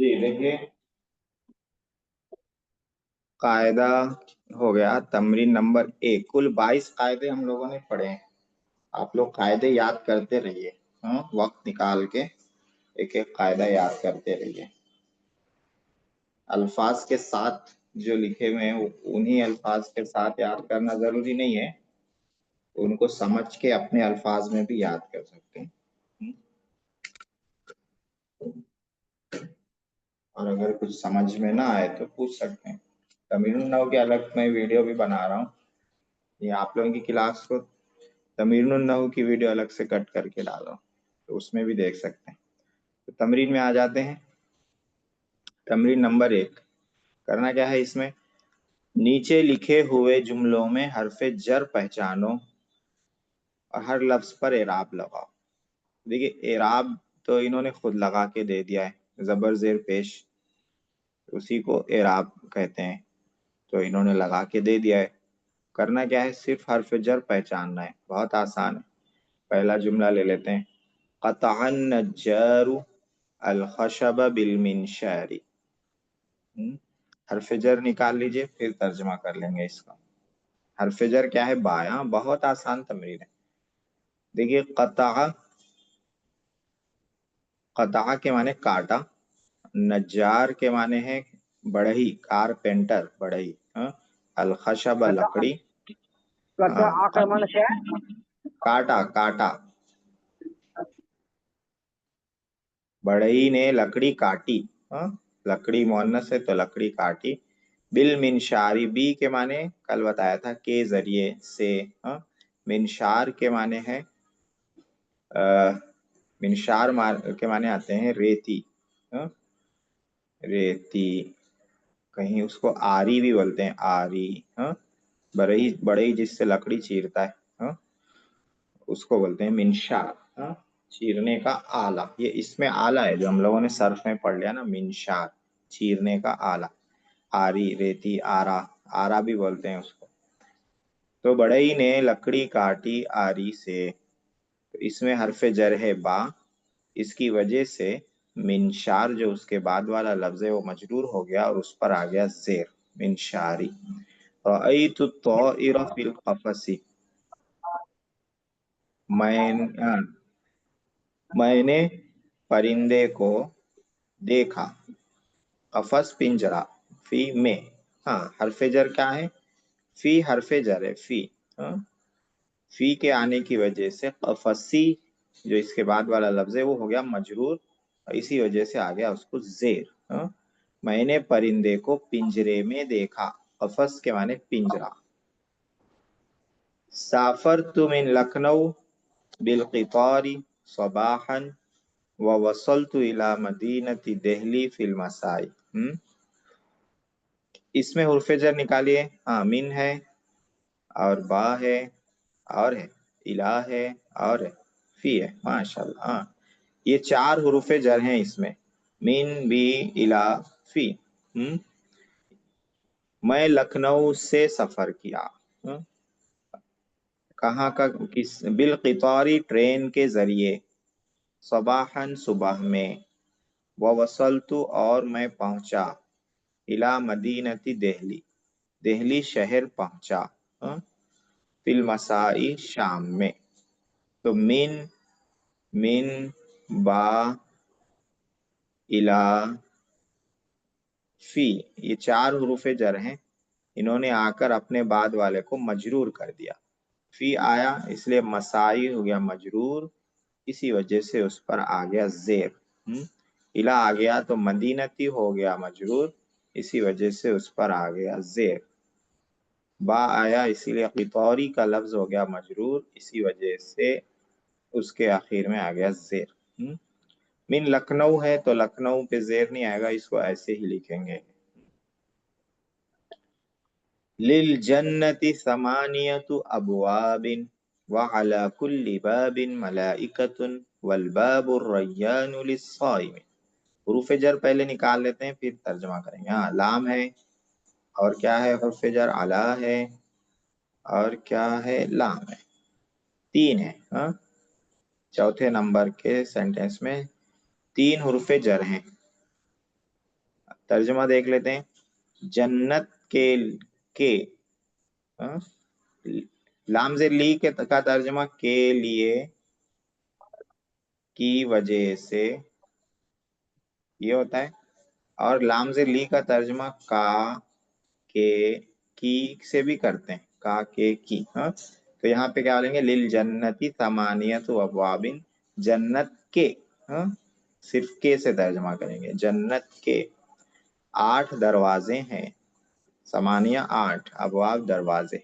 जी देखिए, कायदा हो गया तमरीन नंबर 1। कुल 22 कायदे हम लोगों ने पढ़े हैं। आप लोग कायदे याद करते रहिए, वक्त निकाल के एक एक कायदा याद करते रहिए। अल्फाज के साथ जो लिखे हुए हैं उन्हीं अल्फाज के साथ याद करना जरूरी नहीं है, उनको समझ के अपने अल्फाज में भी याद कर सकते हैं। और अगर कुछ समझ में ना आए तो पूछ सकते हैं। तमीरुन नहव की अलग मैं वीडियो भी बना रहा हूँ, ये आप लोगों की क्लास को तमीरुन नहव की वीडियो अलग से कट करके डालो तो उसमें भी देख सकते हैं। तो तमरीन में आ जाते हैं। तमरीन नंबर 1 करना क्या है, इसमें नीचे लिखे हुए जुमलों में हरफे जर पहचानो और हर लफ्ज पर एराब लगाओ। देखिए एराब तो इन्होंने खुद लगा के दे दिया है, जबर जेर पेश उसी को एराब कहते हैं, तो इन्होंने लगा के दे दिया है। करना क्या है, सिर्फ हरफ जर पहचानना है, बहुत आसान है। पहला जुमला ले लेते हैं, क़तअन नज्जारु अल खशब बिल मिनशारी। हरफ जर निकाल लीजिए, फिर तर्जमा कर लेंगे इसका। हरफ जर क्या है, बायां, बहुत आसान तमरीन है। देखिए क़तअ, क़तअ के माने काटा, नज्जार के माने है बढ़ई, कारपेंटर बढ़ई, अल खशब लकड़ी, काटा काटा, बढ़ई ने लकड़ी काटी, लकड़ी मुअन्नस है तो लकड़ी काटी। बिल मिनशारी, बी के माने कल बताया था के जरिए से, मिनशार के माने है मिनशार के माने आते हैं रेती, रेती, कहीं उसको आरी भी बोलते हैं, आरी, बढ़ई, बढ़ई जिससे लकड़ी चीरता है, उसको बोलते हैं मिनशार, चीरने का आला। ये इसमें आला है जो हम लोगों ने सर्फ में पढ़ लिया ना, मिनशार, चीरने का आला। आरी, रेती, आरा, आरा भी बोलते हैं उसको। तो बढ़ई ने लकड़ी काटी आरी से, तो इसमें हरफे जर है बा, इसकी वजह से मिनशार जो उसके बाद वाला लफ्ज है वो मजरूर हो गया और उस पर आ गया जेर, मिनशारी। रअयतु त्वाइर फिल क़फ़सी, मैंने परिंदे को देखा, कफस पिंजरा, फी में, हरफे जर क्या है, फी हरफे जर है, फी, फी के आने की वजह से कफसी जो इसके बाद वाला लफ्ज है वो हो गया मजरूर, और इसी वजह से आ गया उसको जेर। मैंने परिंदे को पिंजरे में देखा, कफस के माने पिंजरा। साफर तुम इन लखनऊ बिलक़ितारी सबाहन व वसलतु इला मदीनती देहली फिल मसाई। इसमें हुर्फे जर निकालिए, मिन है और बा है और है, इला है और है, फी है, माशाल्लाह। ये 4 हुरूफे जर हैं इसमें, मिन, बी, इला, फी। मैं लखनऊ से सफर किया, कहाँ का, किस, बिल क़ितारी ट्रेन के जरिए, सबाहन सुबह में, व वसलतु और मैं पहुंचा, इला मदीनती देहली, देहली शहर पहुंचा, फिल मसाई शाम में। तो मिन, मिन, बा, इला, फी, ये 4 हुरूफे जर हैं, इन्होंने आकर अपने बाद वाले को मजरूर कर दिया। फी आया इसलिए मसाई हो गया मजरूर, इसी वजह से उस पर आ गया जेर। इला आ गया तो मदीनती हो गया मजरूर, इसी वजह से उस पर आ गया जेर। बा आया इसीलिए क़ितारी का लफ्ज हो गया मजरूर, इसी वजह से उसके आखिर में आ गया जेर। मिन लखनऊ है तो लखनऊ पे जेर नहीं आएगा, इसको ऐसे ही लिखेंगे। लिल जन्नति समानियतु अबवाबिन व अला कुल्ली बाबिन मलाइकतुन वल बाबुर रय्यानु लिस्साइम। हुरूफ जर पहले निकाल लेते हैं फिर तर्जमा करेंगे। लाम है और क्या है, हुरूफ जर अला है और क्या है, लाम है, 3 है। चौथे नंबर के सेंटेंस में 3 हुरूफ जर हैं। तर्जुमा देख लेते हैं। जन्नत के हाँ? लाम से ली के का तर्जुमा के लिए, की वजह से ये होता है, और लाम से ली का तर्जुमा का, के, की से भी करते हैं, का, के, की। हाँ, तो यहाँ पे क्या बोलेंगे, लिल जन्नती समानियतु अबवाबिन, जन्नत के, हाँ, सिर्फ के से तर्जुमा करेंगे, जन्नत के 8 दरवाजे हैं, समानिया 8, अबवाब दरवाजे,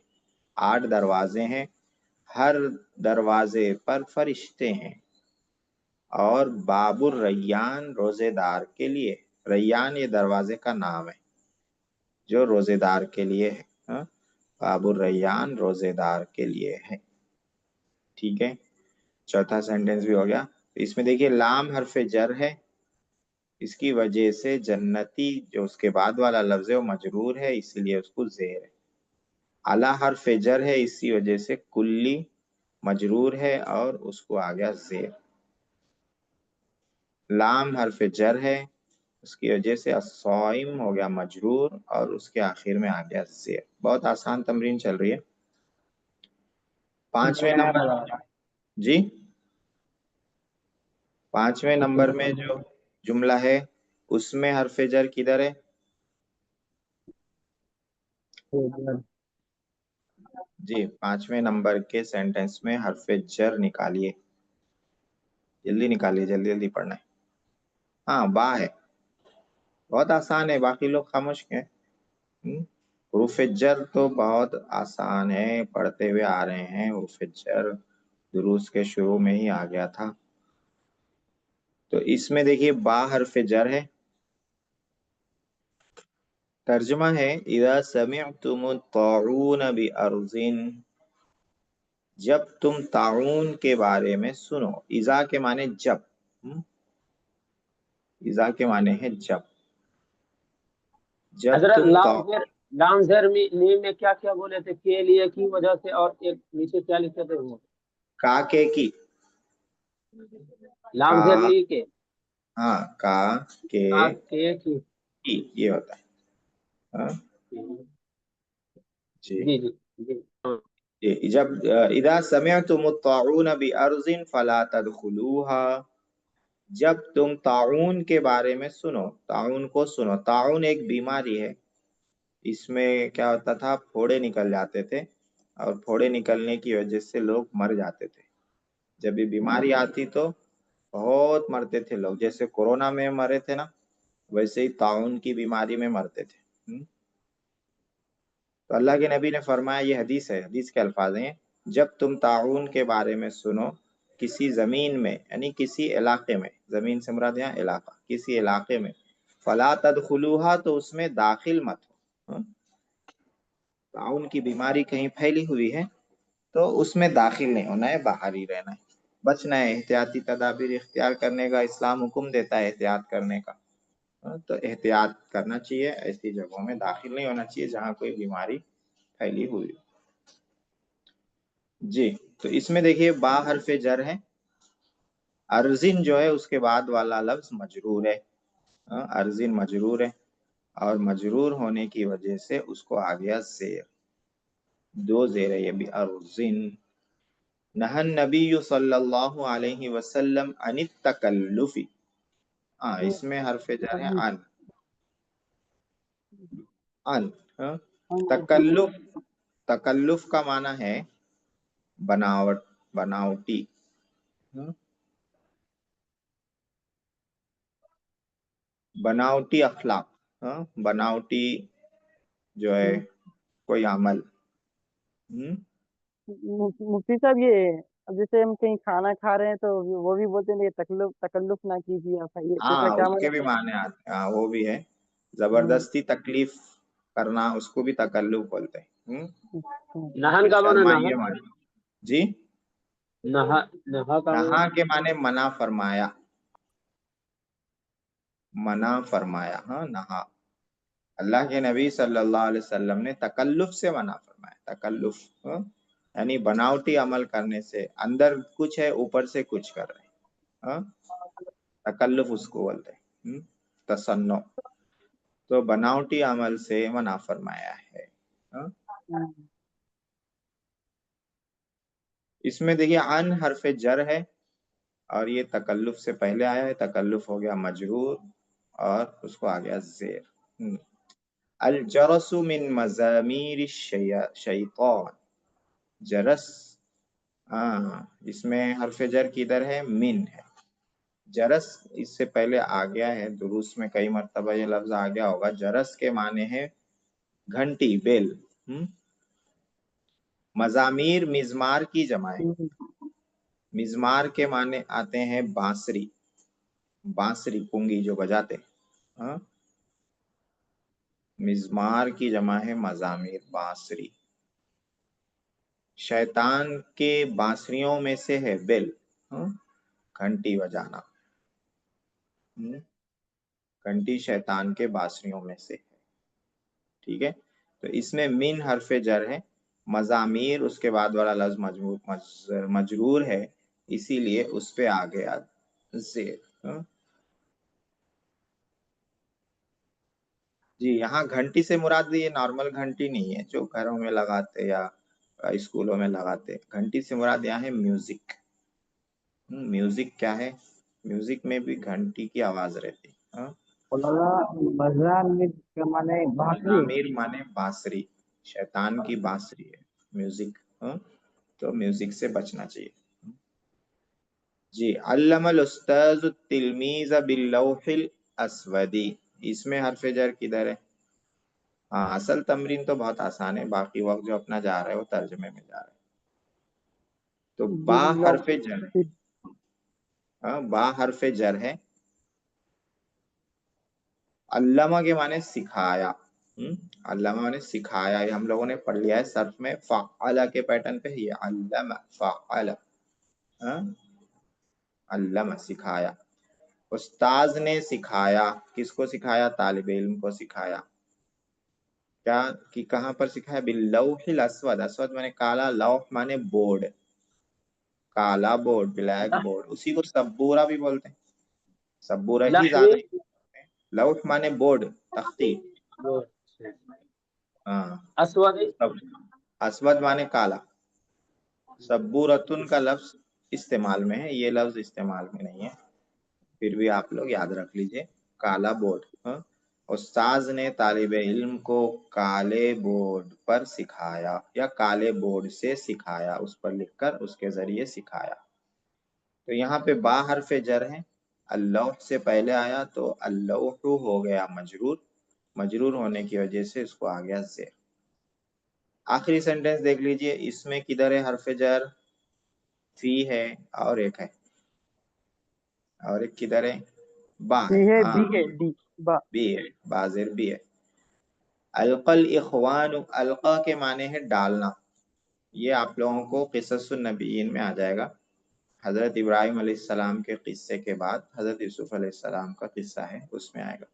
8 दरवाजे हैं, हर दरवाजे पर फरिश्ते हैं, और बाबुर रैयान रोजेदार के लिए, रैयान ये दरवाजे का नाम है जो रोजेदार के लिए है। हाँ? बाबुर रैयान रोजेदार के लिए है। ठीक है, चौथा सेंटेंस भी हो गया। इसमें देखिए लाम हरफ जर है, इसकी वजह से जन्नती जो उसके बाद वाला लफ्ज है वो मजरूर है, इसीलिए उसको जेर है। अला हरफ जर है, इसी वजह से कुल्ली मजरूर है और उसको आ गया जेर। लाम हरफ जर है, उसकी वजह से अस्साइम हो गया मजरूर और उसके आखिर में आ गया जेर। बहुत आसान तमरीन चल रही है। 5वें नंबर जी, 5वें नंबर में जो जुमला है उसमें हरफ जर किधर है? जी, 5वें नंबर के सेंटेंस में हरफ जर निकालिए, जल्दी निकालिए, जल्दी जल्दी पढ़ना है। हाँ, बा है, बहुत आसान है, बाकी लोग खामोश हैं। हुरूफ जर तो बहुत आसान है, पढ़ते हुए आ रहे हैं, हुरूफ जर दुरूस के शुरू में ही आ गया था। तो इसमें देखिए बा हरफ जर है, तर्जुमा है इदा समिअतुम ताऊन बिअर्ज़िन, जब तुम ताऊन के बारे में सुनो। इजा के माने जब, इजा के माने है जब, जब हजरत तुम लामजेर मीम में क्या क्या बोले थे? के लिए, की वजह से, और एक नीचे क्या लिखे थे वो? का के की, लामजेर का, ली के, हाँ, का के की। ये होता है। हाँ? जी जी जी जी। जी, जब इदा समिअतुम ताऊन बिअर्ज़िन फला तदखुलूहा, जब तुम ताउन के बारे में सुनो, ताउन को सुनो। ताउन एक बीमारी है, इसमें क्या होता था, फोड़े निकल जाते थे और फोड़े निकलने की वजह से लोग मर जाते थे। जब ये बीमारी आती तो बहुत मरते थे लोग, जैसे कोरोना में मरे थे ना, वैसे ही ताउन की बीमारी में मरते थे। तो अल्लाह के नबी ने फरमाया, ये हदीस है, हदीस के अल्फाज हैं, जब तुम ताउन के बारे में सुनो किसी जमीन में, यानी किसी इलाके में, जमीन से मुराद यहाँ इलाका, किसी इलाके में, फला तदखुलूहा, तो उसमें दाखिल मत हो। ताउन की बीमारी कहीं फैली हुई है तो उसमें दाखिल नहीं होना है, बाहर ही रहना है, बचना है, एहतियाती तदाबीर इख्तियार करने का इस्लाम हुक्म देता है, एहतियात करने का। तो एहतियात करना चाहिए, ऐसी जगहों में दाखिल नहीं होना चाहिए जहाँ कोई बीमारी फैली हुई। जी, तो इसमें देखिए बा हरफे जर है, अर्जिन जो है उसके बाद वाला लफ्ज मजरूर है। अर्जिन मजरूर है और मजरूर होने की वजह से उसको आ गया जेर, 2 जेर है ये भी, अर्जिन। नहन नबी सल्लल्लाहु अलैहि वसल्लम अनित तकल्लुफी, इसमें हरफे जर है अन, अन। तकल्लुफ, तकल्लुफ का माना है बनावट, बनावटी। बनावटी अखलाक, बनावटी जो है कोई अमल। मुफ्ती साहब, ये अब जैसे हम कहीं खाना खा रहे हैं तो वो भी बोलते हैं कि तकल्लुफ ना कीजिए आप, ये तो इसका हाँ, क्या उसके मतलब भी है? माने आते हैं, हाँ वो भी है, हम्म, जबरदस्ती तकलीफ करना उसको भी तकल्लुफ बोलते हैं। नहन का माना, शर्माइए नहन, मत। जी, नहा, नहा का माना। नहा के माने मना फरमाया, मना फरमाया। हाँ, नहा, अल्लाह के नबी सल्लल्लाहु अलैहि वसल्लम ने तकल्लुफ से मना फरमाया। तकल्लुफ यानी बनावटी अमल करने से, अंदर कुछ है ऊपर से कुछ कर रहे हैं, तकल्लुफ उसको बोलते हैं। तसन्नो। तो बनावटी अमल से मना फरमाया है। हाँ? इसमें देखिए अन हरफ जर है और ये तकल्लुफ से पहले आया है, तकल्लुफ हो गया मजरूर और उसको आ गया जेर। अल जरसु मिन मज़ामीर शैतान, जरस, इसमें हरफ जर किधर है, मिन है। जरस इससे पहले आ गया है, दुरूस में कई मर्तबा ये लफ्ज आ गया होगा। जरस के माने है घंटी, बेल। मजामीर मिजमार की जमाए, मिजमार के माने आते हैं बांसुरी, बांसुरी पुंगी जो बजाते। हाँ, मिजमार की जमा है मजामीर, बांसुरी। शैतान के बांसुरियों में से है बेल, घंटी बजाना। घंटी शैतान के बांसुरियों में से है। ठीक है, तो इसमें मिन हरफे जर है, मजामीर उसके बाद वाला लफ्ज मजरूर है, इसीलिए उस पे आ गया जेर। जी, यहाँ घंटी से मुराद ये नॉर्मल घंटी नहीं है जो घरों में लगाते या स्कूलों में लगाते। घंटी से मुराद यहाँ है म्यूजिक। म्यूजिक क्या है, म्यूजिक में भी घंटी की आवाज रहती है। मज़ामीर माने बांसुरी, शैतान की बांसुरी है म्यूजिक। तो म्यूजिक से बचना चाहिए। जी, अल्लमल उस्ताज तिलमीज बिल्लौहिल अस्वदी, इसमें हरफ जर किधर है? हाँ, असल तमरीन तो बहुत आसान है, बाकी वक्त जो अपना जा रहा है वो तर्जमे में जा रहा है। तो बा हरफे जर है। हाँ, बा हरफे जर है। अल्लामा के माने सिखाया। अल्लामा माने सिखाया, ये हम लोगों ने पढ़ लिया है सर्फ में, फ़अला के पैटर्न पे ही अल्लामा फ़अला। अल्लामा सिखाया। उस्ताज ने सिखाया, किसको सिखाया? तालिब इल्म को सिखाया। क्या कि कहाँ पर सिखाया? बिल्लौहिल अस्वद, अस्वद माने काला, लौह माने बोर्ड, काला बोर्ड, ब्लैक बोर्ड, उसी को सबूरा भी बोलते हैं। सबूरा ही ज्यादा, लौह माने बोर्ड, तख्ती। हाँ, अस्वद माने काला। सबूरतुन का लफ्ज इस्तेमाल में है, ये लफ्ज इस्तेमाल में नहीं है, फिर भी आप लोग याद रख लीजिए, काला बोर्ड। उस्ताज ने तालिब इल्म को काले बोर्ड पर सिखाया या काले बोर्ड से सिखाया, उस पर लिखकर उसके जरिए सिखाया। तो यहाँ पे बा हरफे जर है, अल्लाह से पहले आया तो अल्लाह हो गया मजरूर, मजरूर होने की वजह से इसको आ गया जेर। आखिरी सेंटेंस देख लीजिए, इसमें किधर है हरफे जर? फी है और एक है, और एक किधर है? बा है। हाँ, बी है, बाजिर भी है। अलकल इखवान, अलका के माने है डालना, ये आप लोगों को क़िससुन नबीयीन में आ जाएगा। हजरत इब्राहिम अलैहिस्सलाम के किस्से के बाद हजरत यूसुफ अलैहिस्सलाम का किस्सा है, उसमें आएगा।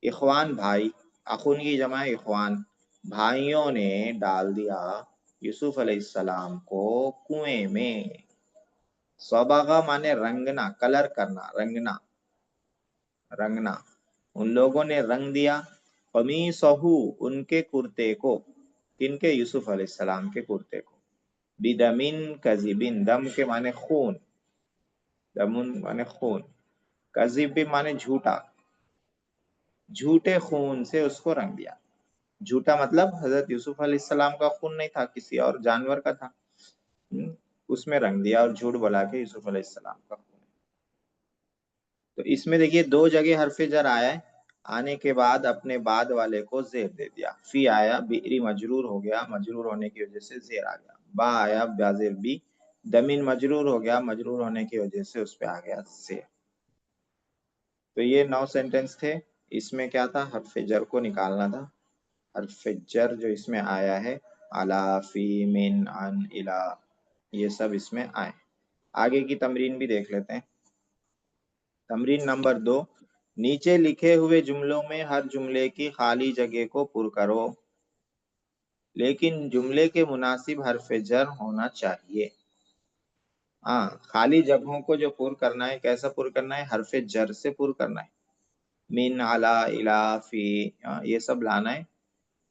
इखवान भाई, अखुन की जमा इखवान, भाइयों ने डाल दिया यूसुफ अलैहिस्सलाम को कुएं में। सौबागा माने रंगना, कलर करना, रंगना, रंगना। उन लोगों ने रंग दिया कमीसहू, उनके कुर्ते को, किनके? यूसुफ अलैहिस्सलाम के कुर्ते को। बिदमिन कजीबिन, दम के माने खून, दमुन माने खून, कजीब भी माने झूठा, झूठे खून से उसको रंग दिया। झूठा मतलब हजरत यूसुफ अलैहिस्सलाम का खून नहीं था, किसी और जानवर का था, उसमें रंग दिया और झूठ बोला के यूसुफ अलैहिस्सलाम का खून। तो इसमें देखिए दो जगह हरफे जर आया है, आने के बाद अपने बाद वाले को जेर दे दिया। फी आया, बिरी मजरूर हो गया, मजरूर होने की वजह से जेर आ गया। बा आया, बाजिर बी, दमीन मजरूर हो गया, मजरूर होने की वजह से उस पे आ गया जेर। तो ये 9 सेंटेंस थे। इसमें क्या था? हरफ जर को निकालना था। हरफ जर जो इसमें आया है, अला, फी, मिन, अन, इला, ये सब इसमें आए। आगे की तमरीन भी देख लेते हैं। तमरीन नंबर 2, नीचे लिखे हुए जुमलों में हर जुमले की खाली जगह को पुर करो, लेकिन जुमले के मुनासिब हरफ जर होना चाहिए। हाँ, खाली जगहों को जो पुर करना है, कैसा पुर करना है? हरफ जर से पुर करना है। من अला इला फी, ये सब लाना है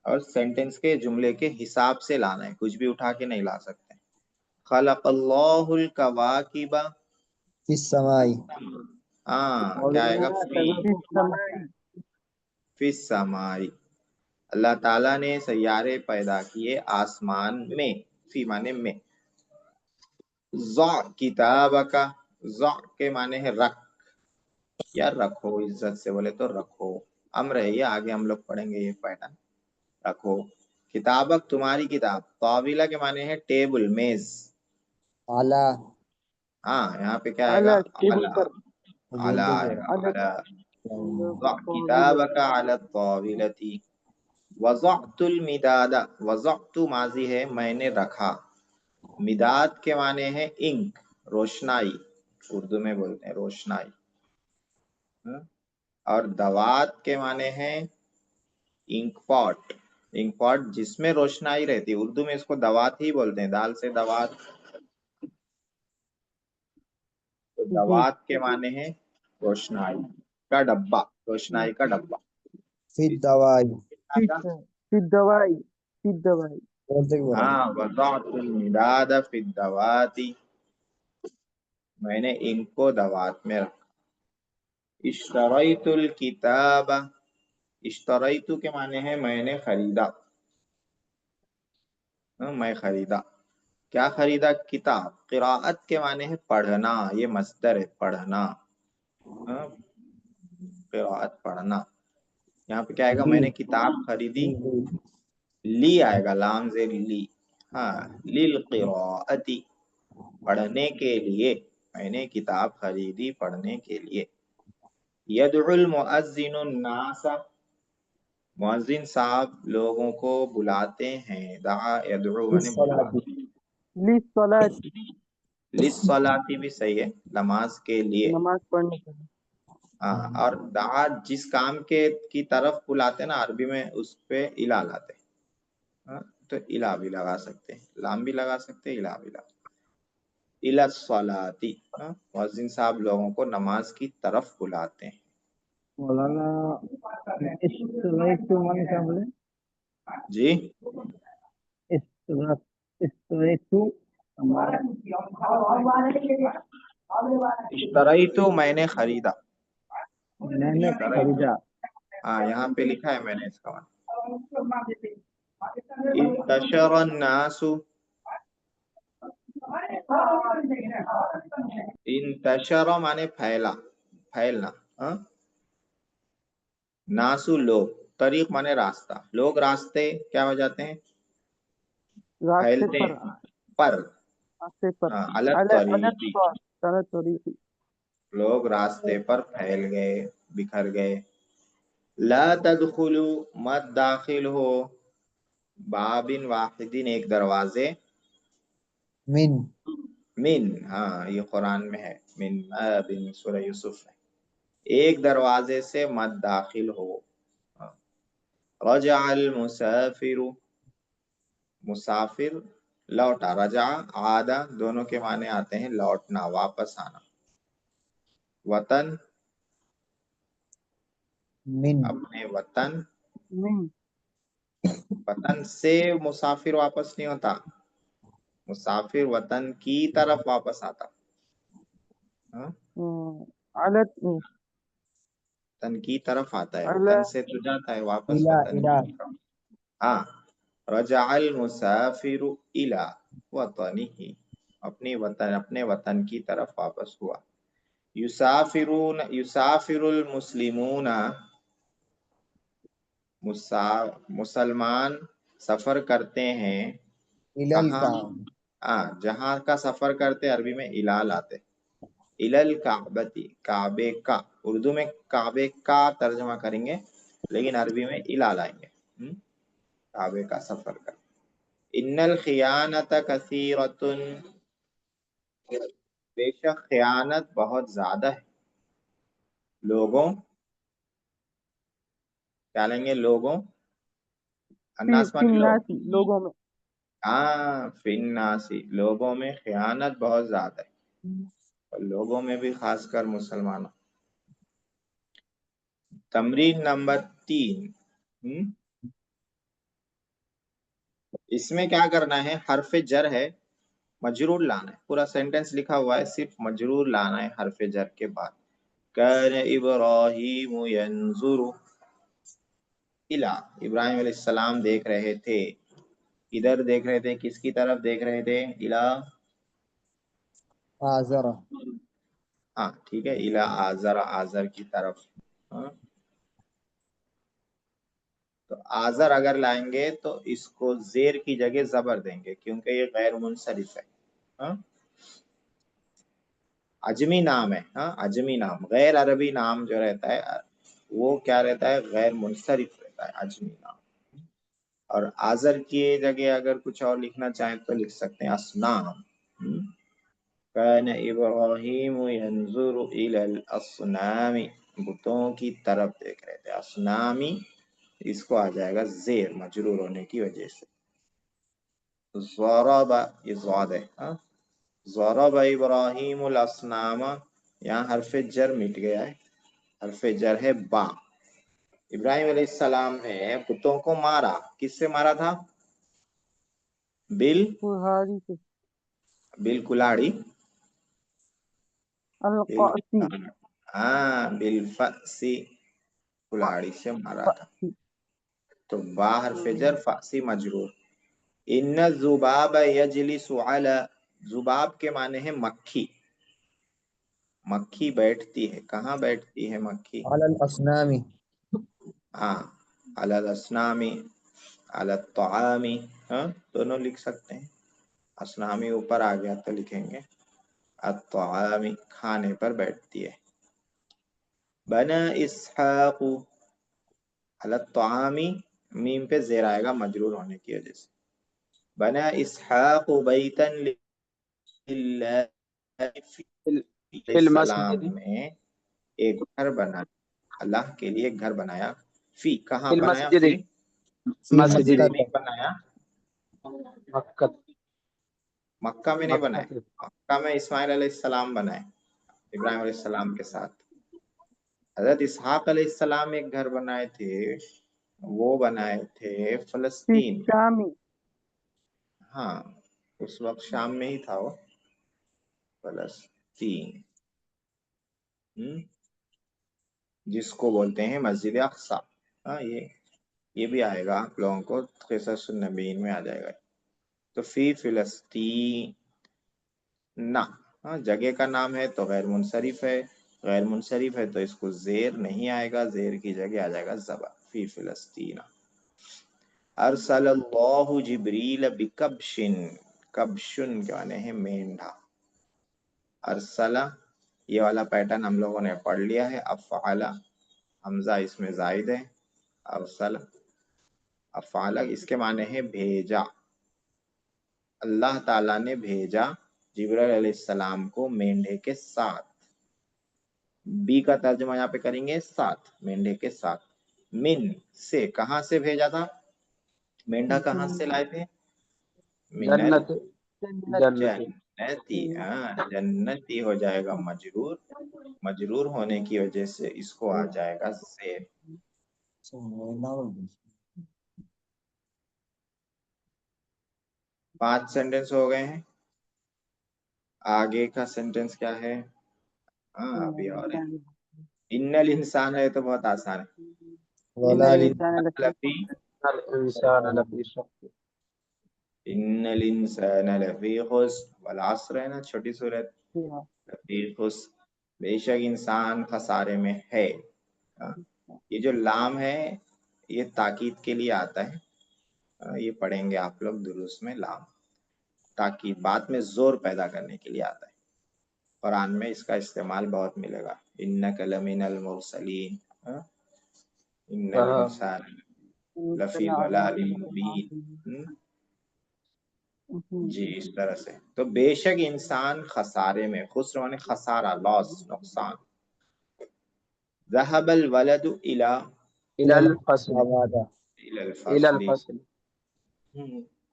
और सेंटेंस के जुमले के हिसाब से लाना है, कुछ भी उठा के नहीं ला सकते। खलक़ल्लाहुल कवाकिबा, फिस समाई, हाँ क्या आएगा, फिर समय फिस समाई, अल्लाह ताला ने सैयारे पैदा किए आसमान में, फी माने में। ज़ा किताबका, ज़ा के माने है रख, या रखो, इज्जत से बोले तो रखो, अम्र है ये, आगे हम लोग पढ़ेंगे ये पैटर्न। रखो किताबक, तुम्हारी किताब। ताविला के माने है टेबल, मेज। आला, हाँ यहाँ पे क्या आएगा, अलग टेबल आला, पर आला विंडो पे, आएगा, अलग आला। ज़ा किताबक अला ताविलती, वज़अतुल मिदादा, वज़अतु माजी है मैंने रखा, मिदाद के माने है इंक, रोशनाई, उर्दू में बोलते हैं रोशनाई। और दवात के माने हैं इंक पॉट, इंक पॉट जिसमें रोशनाई रहती है, उर्दू में इसको दवात ही बोलते हैं, दाल से दवात। तो जी दवात के माने हैं रोशनाई का डब्बा, रोशनाई का डब्बा। फिर दवाई, फिर दवाई फिर दवाई बोलते हुए हाँ, वज़अतुल मिदाद फी दवाती, मैंने इनको दवात में रखा। इश्तरैतुल किताबा, इश्तरैतु के माने हैं मैंने खरीदा, मैं खरीदा। क्या खरीदा, किताब। किराअत के माने है पढ़ना, ये मस्दर है, पढ़ना, किराअत पढ़ना। यहाँ पे क्या आएगा, मैंने किताब खरीदी, ली आएगा, लाम से ली, हाँ, लिल किराअती, पढ़ने के लिए, मैंने किताब खरीदी पढ़ने के लिए। यदउल मुअज्जिनु नासा, मुअज्जिन साहब लोगों को बुलाते हैं, दआ यदउ माने बुलाते, लिस्सलाती लिस्सलाती भी सही है, नमाज के लिए। नमाज पढ़ने के लिए। हाँ, और दआ जिस काम के की तरफ बुलाते हैं ना, अरबी में उस पे इला लाते हैं, हाँ, तो इला भी लगा सकते हैं, लाम भी लगा सकते हैं, इला भी लगा, इला सलाती, मुअज्जिन साहब लोगों को नमाज की तरफ बुलाते हैं। मौलाना इस्तलाइतु माने क्या बोले? जी, इस्तलाइतु हमारा इश्तरई तो मैंने खरीदा, मैंने इश्तरई, खरीदा। हाँ यहाँ पे लिखा है मैंने इसका मान। इंतशर अन्नासु, इंतशर माने फैला, फैलना, हाँ? नासु लोग, तरीक माने रास्ता, लोग रास्ते क्या हो जाते हैं, रास्ते फैलते पर हैं पर, रास्ते पर हाँ, अलग अलग अलग तरीकी, तरीकी लोग रास्ते पर फैल गए, बिखर गए। ला तदखुलू, मत दाखिल हो, बाबिन वाहिदिन, एक दरवाजे, मिन, हाँ ये कुरान में है, मिन बाबिन, सूरह यूसुफ में, एक दरवाजे से मत दाखिल हो। रजअल मुसाफिरु, मुसाफिर लौटा, रजा आदा दोनों के माने आते हैं लौटना, वापस आना। वतन, अपने वतन, नहीं वतन से मुसाफिर वापस नहीं होता, मुसाफिर वतन की तरफ वापस आता, हाँ? अलग वतन की तरफ आता है, वतन अलग से तो जाता है वापस इला वतन इला, की तरफ। हाँ, रजअल मुसाफिरु इला वतनिही, अपनी वतन, अपने वतन की तरफ वापस हुआ। युसाफिरून, युसाफिरुल मुस्लिमूना, मुसलमान सफर करते हैं, इलल कहाँ, काम, जहाँ का सफर करते अरबी में इलाल आते, इलल काबती, काबे का, उर्दू में काबे का तर्जमा करेंगे, लेकिन अरबी में इलाल आएंगे, काबे का सफर कर। इन्नल खियानत कसीरतुन, बेशक खयानत बहुत ज्यादा है, लोगों, क्या लेंगे, लोगों, अन्नास माने लोग, फिन्नासी लोगों में हाँ, फिन्नासी, लोगों में खयानत बहुत ज्यादा है, और लोगों में भी खासकर मुसलमानों। तमरीन नंबर 3। इसमें क्या करना है, हरफ जर है, मजरूर लाना है। पूरा सेंटेंस लिखा हुआ है, सिर्फ मजरूर लाना है हरफ जर के बाद। कान इब्राहीम यंजुरु इला, इब्राहिम अलैहिस्सलाम देख रहे थे। इधर देख रहे थे, किसकी तरफ देख रहे थे? इला, आजरा, हाँ ठीक है, इला आजर, आजर की तरफ। हाँ? तो आजर अगर लाएंगे तो इसको जेर की जगह जबर देंगे, क्योंकि ये गैर मुनसरिफ है। हाँ? अजमी नाम है। हाँ, अजमी नाम, गैर अरबी नाम जो रहता है वो क्या रहता है? गैर मुनसरिफ रहता है, अजमी नाम। और आजर की जगह अगर कुछ और लिखना चाहें तो लिख सकते हैं असनाम। कान इब्राहीम यंजुरु इलल असनामी, बुतों की तरफ देख रहे थे। असनामी, इसको आ जाएगा जेर, मजरूर होने की वजह से। ज़रबा, ये ज़ाद है। हाँ? ज़रबा इब्राहीमुल असनामा, यहाँ हरफ जर मिट गया है, हरफ जर है बा। इब्राहिम अलैहिस्सलाम ने बुतों को मारा। किससे मारा था? बिल, कुल्हाड़ी से, बिल कुलाड़ी, बिल, अलकासी, हाँ बिल फसी, कुलाड़ी से मारा था। तो बा हरफ जर, फासी मजरूर। इन्न जुबाब यजलिसु अला, जुबाब के माने है मक्खी। मक्खी बैठती है, कहाँ बैठती है मक्खी? अलल असनामी, हाँ, अलल असनामी, अलल तआमी। हाँ, दोनों लिख सकते हैं। असनामी ऊपर आ गया तो लिखेंगे अत्तआमी, खाने पर बैठती है। बना इसहाकु, अलत तआमी, मीम पे जेर आएगा मजरूर होने की वजह से। बना इसहाकु बैतन फिल सलाम मस्जिद, ने एक घर बनाया, अल्लाह के लिए एक घर बनाया। फी, कहाँ फिल बनाया? मस्जिद, फी, फी मस्जिद, मस्जिद मक्का, में बनाया, मक्का, मक्का में नहीं मक्का बनाया। मक्का में इस्माइल अलैहिस्सलाम बनाए, इब्राहिम अलैहिस्सलाम के साथ। हजरत इसहाक अलैहिस्सलाम एक घर बनाए थे, वो बनाए थे फलस्तीन में। शामी, हाँ, उस वक्त शाम में ही था वो, फलस्तीन। जिसको बोलते हैं मस्जिद अक्सा। हाँ, ये भी आएगा आप लोगों को, क़िसस नबीन में आ जाएगा। तो फी फिलस्तीन ना, हाँ जगह का नाम है तो गैर मुनसरिफ है। गैर मुनसरिफ है तो इसको जेर नहीं आएगा, जेर की जगह आ जाएगा जबा। फी फिलस्तीन अरसलल्लाहु जिब्रील बिकब्शिन, कब्शुन के माने है मेंढा। अरसला, ये वाला पैटर्न हम लोगों ने पढ़ लिया है। अफ़अला, हमजा इसमें जायद है। अरसला, अफ़अला, इसके माने है भेजा। अल्लाह ताला ने भेजा जिब्रील अलैहिस्सलाम को मेंढे के साथ। बी का तर्जुमा यहाँ पे करेंगे साथ, मेंढे के साथ। मिन से, कहाँ से भेजा था? मेंढा कहाँ से लाए थे? मिनल जन्नत, जन्नत, जन्नती। जन्नती हो जाएगा मजरूर, मजरूर होने की वजह से इसको आ जाएगा जेर। 5 सेंटेंस हो गए हैं। आगे का सेंटेंस क्या है? हाँ, अभी और है। इन्नल इंसान है तो बहुत आसान है। वला इन्नल इंसान इंसान लफी, अल इंसान लफी शक, इन्नल इंसान लफी खुस्र, वल अस्र है ना, छोटी सूरत, लफी खुस्र, बेशक इंसान खसारे में है। हाँ, ये जो लाम है ये ताकीद के लिए आता है। ये पढ़ेंगे आप लोग दुरूस में। लाम ताकीद, बात में जोर पैदा करने के लिए आता है। कुरान में इसका इस्तेमाल बहुत मिलेगा। इन्नका लमिनल मुरसलीन, इन्नल इंसान लफी दलालिन मुबीन। जी, इस तरह से। तो बेशक इंसान खसारे में, खुस्र माने खसारा, लॉस, नुकसान। ज़हबल वलदु इला, इलल फसल, इलल इलल फस्ली, फसल,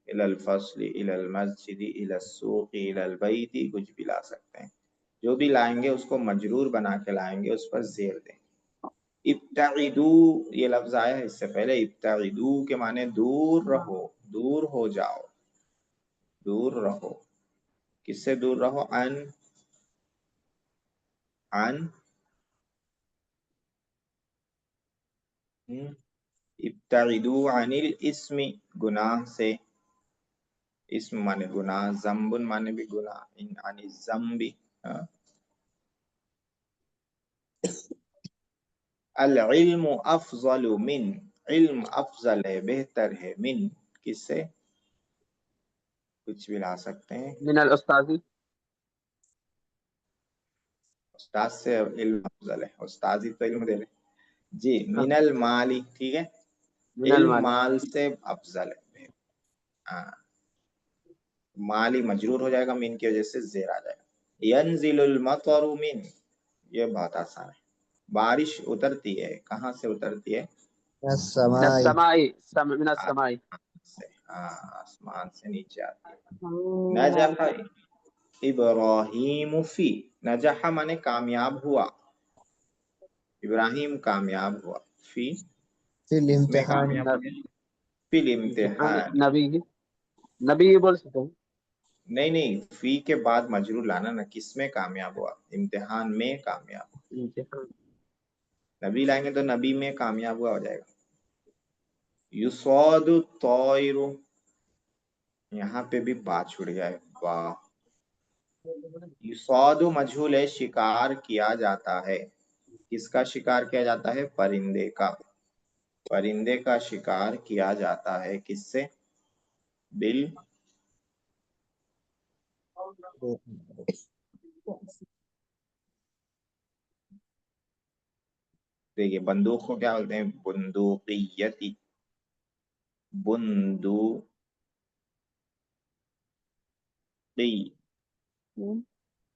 इलल फस्ली, इलल मस्जिदी, इलल सूक़ी, इलल बैती, कुछ भी ला सकते हैं। जो भी लाएंगे उसको मजरूर बना के लाएंगे, उस पर जेर दें। ابتعدو یہ لفظ آیا ہے اس سے پہلے، ابتعدو کے معنی دور رہو، دور ہو جاؤ، دور رہو، کس سے دور رہو؟ عن ابتعدو عن الاسم، گناہ سے، اسم مانے گناہ، ذنب مانے بھی گناہ، عن الذنب، العلم افضل من، علم افضل ہے، بہتر ہے، من کس سے؟ کچھ بھی لا سکتے ہیں، من الاستاذ، استاد سے علم افضل ہے، استاد ہی تو علم دے رہے جی، من المالی، ٹھیک ہے، من علم المال، مال سے افضل ہے، ہاں، مالی مجرور ہو جائے گا من کی وجہ سے، زیر آ جائے گا، ینزل المطر من، یہ بہت آسان ہے، بارش اترتی ہے، کہاں سے اترتی ہے؟ من السماء السماء، من السماء، سے، ہاں، آسمان سے نیچے آتی ہے، من نجح ابراہیم فی، نجح مانے کامیاب ہوا، ابراہیم کامیاب ہوا، فی فی اس میں الامتحان کامیاب ہوا، فی الامتحان، نبی یہ بول سکتے ہیں، نہیں نہیں، فی کے بعد مجرور لانا نا، کس میں کامیاب ہوا؟ امتحان میں کامیاب، امتحان، نبی لائیں گے تو نبی میں کامیاب ہوا ہو جائے گا، یصاد الطائر، یہاں پہ بھی بات چھوٹ جائے، واہ، یصاد مجہول ہے، شکار کیا جاتا ہے، کس کا شکار کیا جاتا ہے؟ پرندے کا، پرندے کا شکار کیا جاتا ہے، کس سے؟ بل، دیکھیے بندوق کو کیا بولتے ہیں؟ بندوقیتی، بندوقی،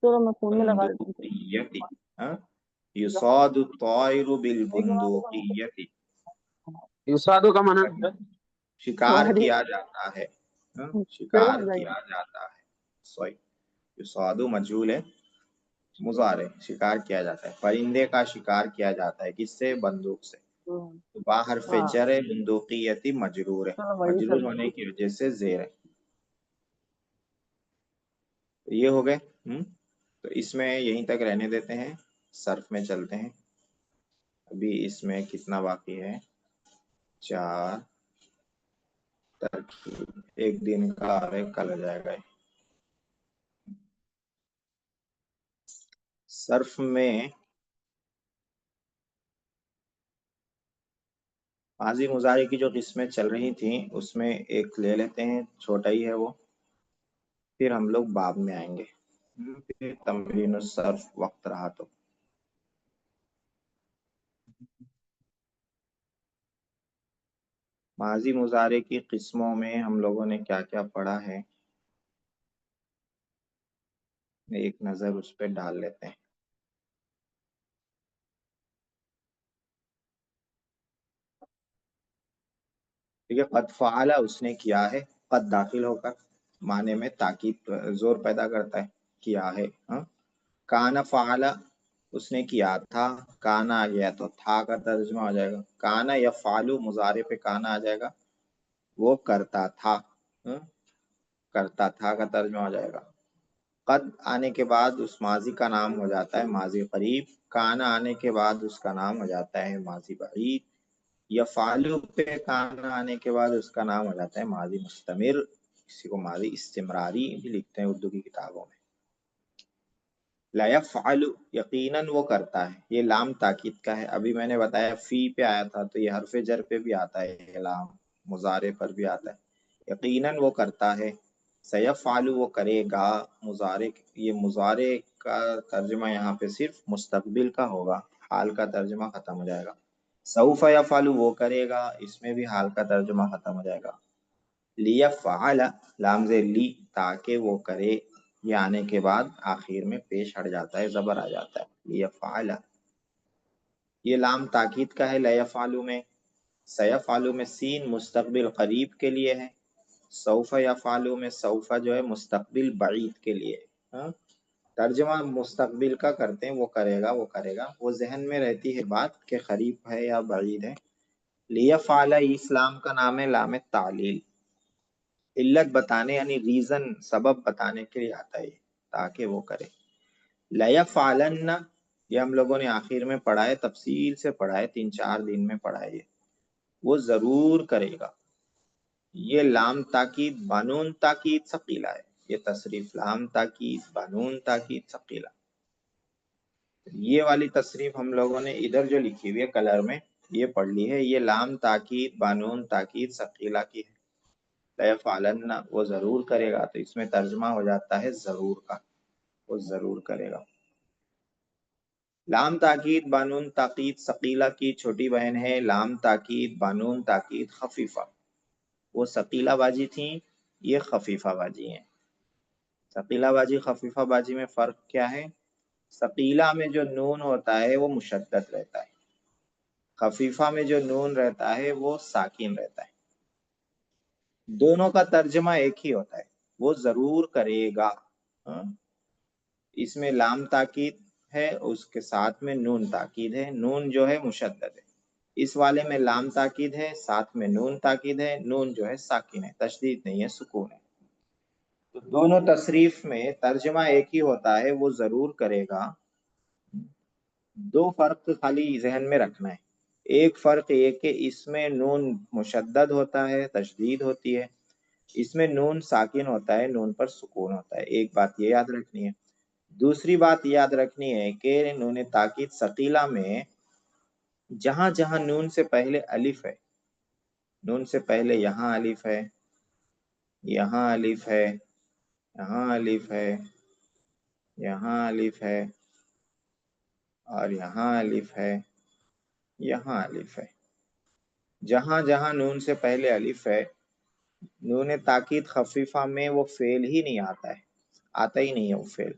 چلو میں فون میں لگا دیتا بندوقیتی، ہاں، یصاد الطائر بالبندوقیتی، یسادو کا معنی ہے شکار کیا جاتا ہے، ہاں، شکار کیا جاتا ہے، سوئی، یصاد مجہول ہے، مضارع، شکار کیا جاتا ہے، پرندے کا شکار کیا جاتا ہے، کس سے؟ بندوق سے، باہر فجر بندوقیتی مجرور ہے، مجرور ہونے کی وجہ سے زیر ہے، یہ ہو گئے، تو اس میں یہیں تک رہنے دیتے ہیں، صرف میں چلتے ہیں، ابھی اس میں کتنا باقی ہے؟ 4 ترکیب، ایک دن کا ہے، کل ہو جائے گا، صرف میں ماضی مضارع کی جو قسمیں چل رہی تھیں اس میں ایک لے لیتے ہیں، چھوٹا ہی ہے وہ، پھر ہم لوگ باب میں آئیں گے، پھر تمرین الصرف وقت رہا تو، ماضی مضارع کی قسموں میں ہم لوگوں نے کیا کیا پڑھا ہے، ایک نظر اس پہ ڈال لیتے ہیں، ٹھیک ہے، قد فعل اس نے کیا ہے، قد داخل ہو کر معنی میں تاکید زور پیدا کرتا ہے، کیا ہے، ہاں، کانا فعل اس نے کیا تھا، کانا آ گیا تو تھا کا ترجمہ ہو جائے گا، کانا یفعل مضارع پہ کانا آ جائے گا، وہ کرتا تھا، کرتا تھا کا ترجمہ ہو جائے گا، قد آنے کے بعد اس ماضی کا نام ہو جاتا ہے ماضی قریب، کانا آنے کے بعد اس کا نام ہو جاتا ہے ماضی بعید، یفعل پہ کانا آنے کے بعد اس کا نام ہو جاتا ہے ماضی مستمر، کسی کو ماضی استمراری بھی لکھتے ہیں اردو کی کتابوں میں، لا یفعل یقیناً وہ کرتا ہے، یہ لام تاکید کا ہے، ابھی میں نے بتایا فی پہ آیا تھا تو یہ حرف جر پہ بھی آتا ہے، یہ لام مضارع پر بھی آتا ہے، یقیناً وہ کرتا ہے، سیفعل وہ کرے گا، مضارع، یہ مضارع کا ترجمہ یہاں پہ صرف مستقبل کا ہوگا، حال کا ترجمہ ختم ہو جائے گا، سوف یفعل وہ کرے گا، اس میں بھی حال کا ترجمہ ختم ہو جائے گا، لیفعل لام زیر لی تاکہ وہ کرے، یہ آنے کے بعد آخر میں پیش ہٹ جاتا ہے، زبر آ جاتا ہے، لیفعل، یہ لام تاکید کا ہے، لیفعل میں، سیفعل میں سین مستقبل قریب کے لیے ہے، سوف یفعل میں سوف جو ہے مستقبل بعید کے لیے، ہاں، ترجمہ مستقبل کا کرتے ہیں، وہ کرے گا، وہ ذہن میں رہتی ہے بات کہ قریب ہے یا بعید ہے۔ لیفعل اسلام کا نام ہے لام تعلیل، علت بتانے یعنی ریزن، سبب بتانے کے لیے آتا ہے تاکہ وہ کرے۔ لیفعلن یہ ہم لوگوں نے آخر میں پڑھا ہے، تفصیل سے پڑھا ہے، 3-4 دن میں پڑھا ہے، وہ ضرور کرے گا۔ یہ لام تاکید بانون تاکید ثقیلہ ہے، یہ تصریف لام تاکید بانون تاکید ثقیلہ۔ یہ والی تصریف ہم لوگوں نے ادھر جو لکھی ہوئی ہے کلر میں یہ پڑھ لی ہے، یہ لام تاکید بانون تاکید ثقیلہ کی ہے۔ لیفعلن وہ ضرور کرے گا، تو اس میں ترجمہ ہو جاتا ہے ضرور کا، وہ ضرور کرے گا۔ لام تاکید بانون تاکید ثقیلہ کی چھوٹی بہن ہے لام تاکید بانون تاکید خفیفہ۔ وہ ثقیلہ بازی تھیں، یہ خفیفہ بازی ہیں۔ ثقیلہ بازی خفیفہ بازی میں فرق کیا ہے؟ ثقیلہ میں جو نون ہوتا ہے وہ مشدد رہتا ہے، خفیفہ میں جو نون رہتا ہے وہ ساکن رہتا ہے۔ دونوں کا ترجمہ ایک ہی ہوتا ہے، وہ ضرور کرے گا۔ اس میں لام تاکید ہے، اس کے ساتھ میں نون تاکید ہے، نون جو ہے مشدد ہے۔ اس والے میں لام تاکید ہے، ساتھ میں نون تاکید ہے، نون جو ہے ساکن ہے، تشدید نہیں ہے، سکون ہے۔ تو دونوں تصریف میں ترجمہ ایک ہی ہوتا ہے، وہ ضرور کرے گا۔ دو فرق خالی ذہن میں رکھنا ہے۔ ایک فرق یہ کہ اس میں نون مشدد ہوتا ہے، تشدید ہوتی ہے، اس میں نون ساکن ہوتا ہے، نون پر سکون ہوتا ہے۔ ایک بات یہ یاد رکھنی ہے۔ دوسری بات یاد رکھنی ہے کہ نون تاکید ثقیلہ میں جہاں جہاں نون سے پہلے الف ہے، نون سے پہلے یہاں الف ہے، یہاں الف ہے، یہاں الف ہے، یہاں الف ہے، اور یہاں الف ہے، یہاں الف ہے۔ جہاں جہاں نون سے پہلے الف ہے، نون تاکید خفیفہ میں وہ فعل ہی نہیں آتا ہے، آتا ہی نہیں ہے وہ فعل۔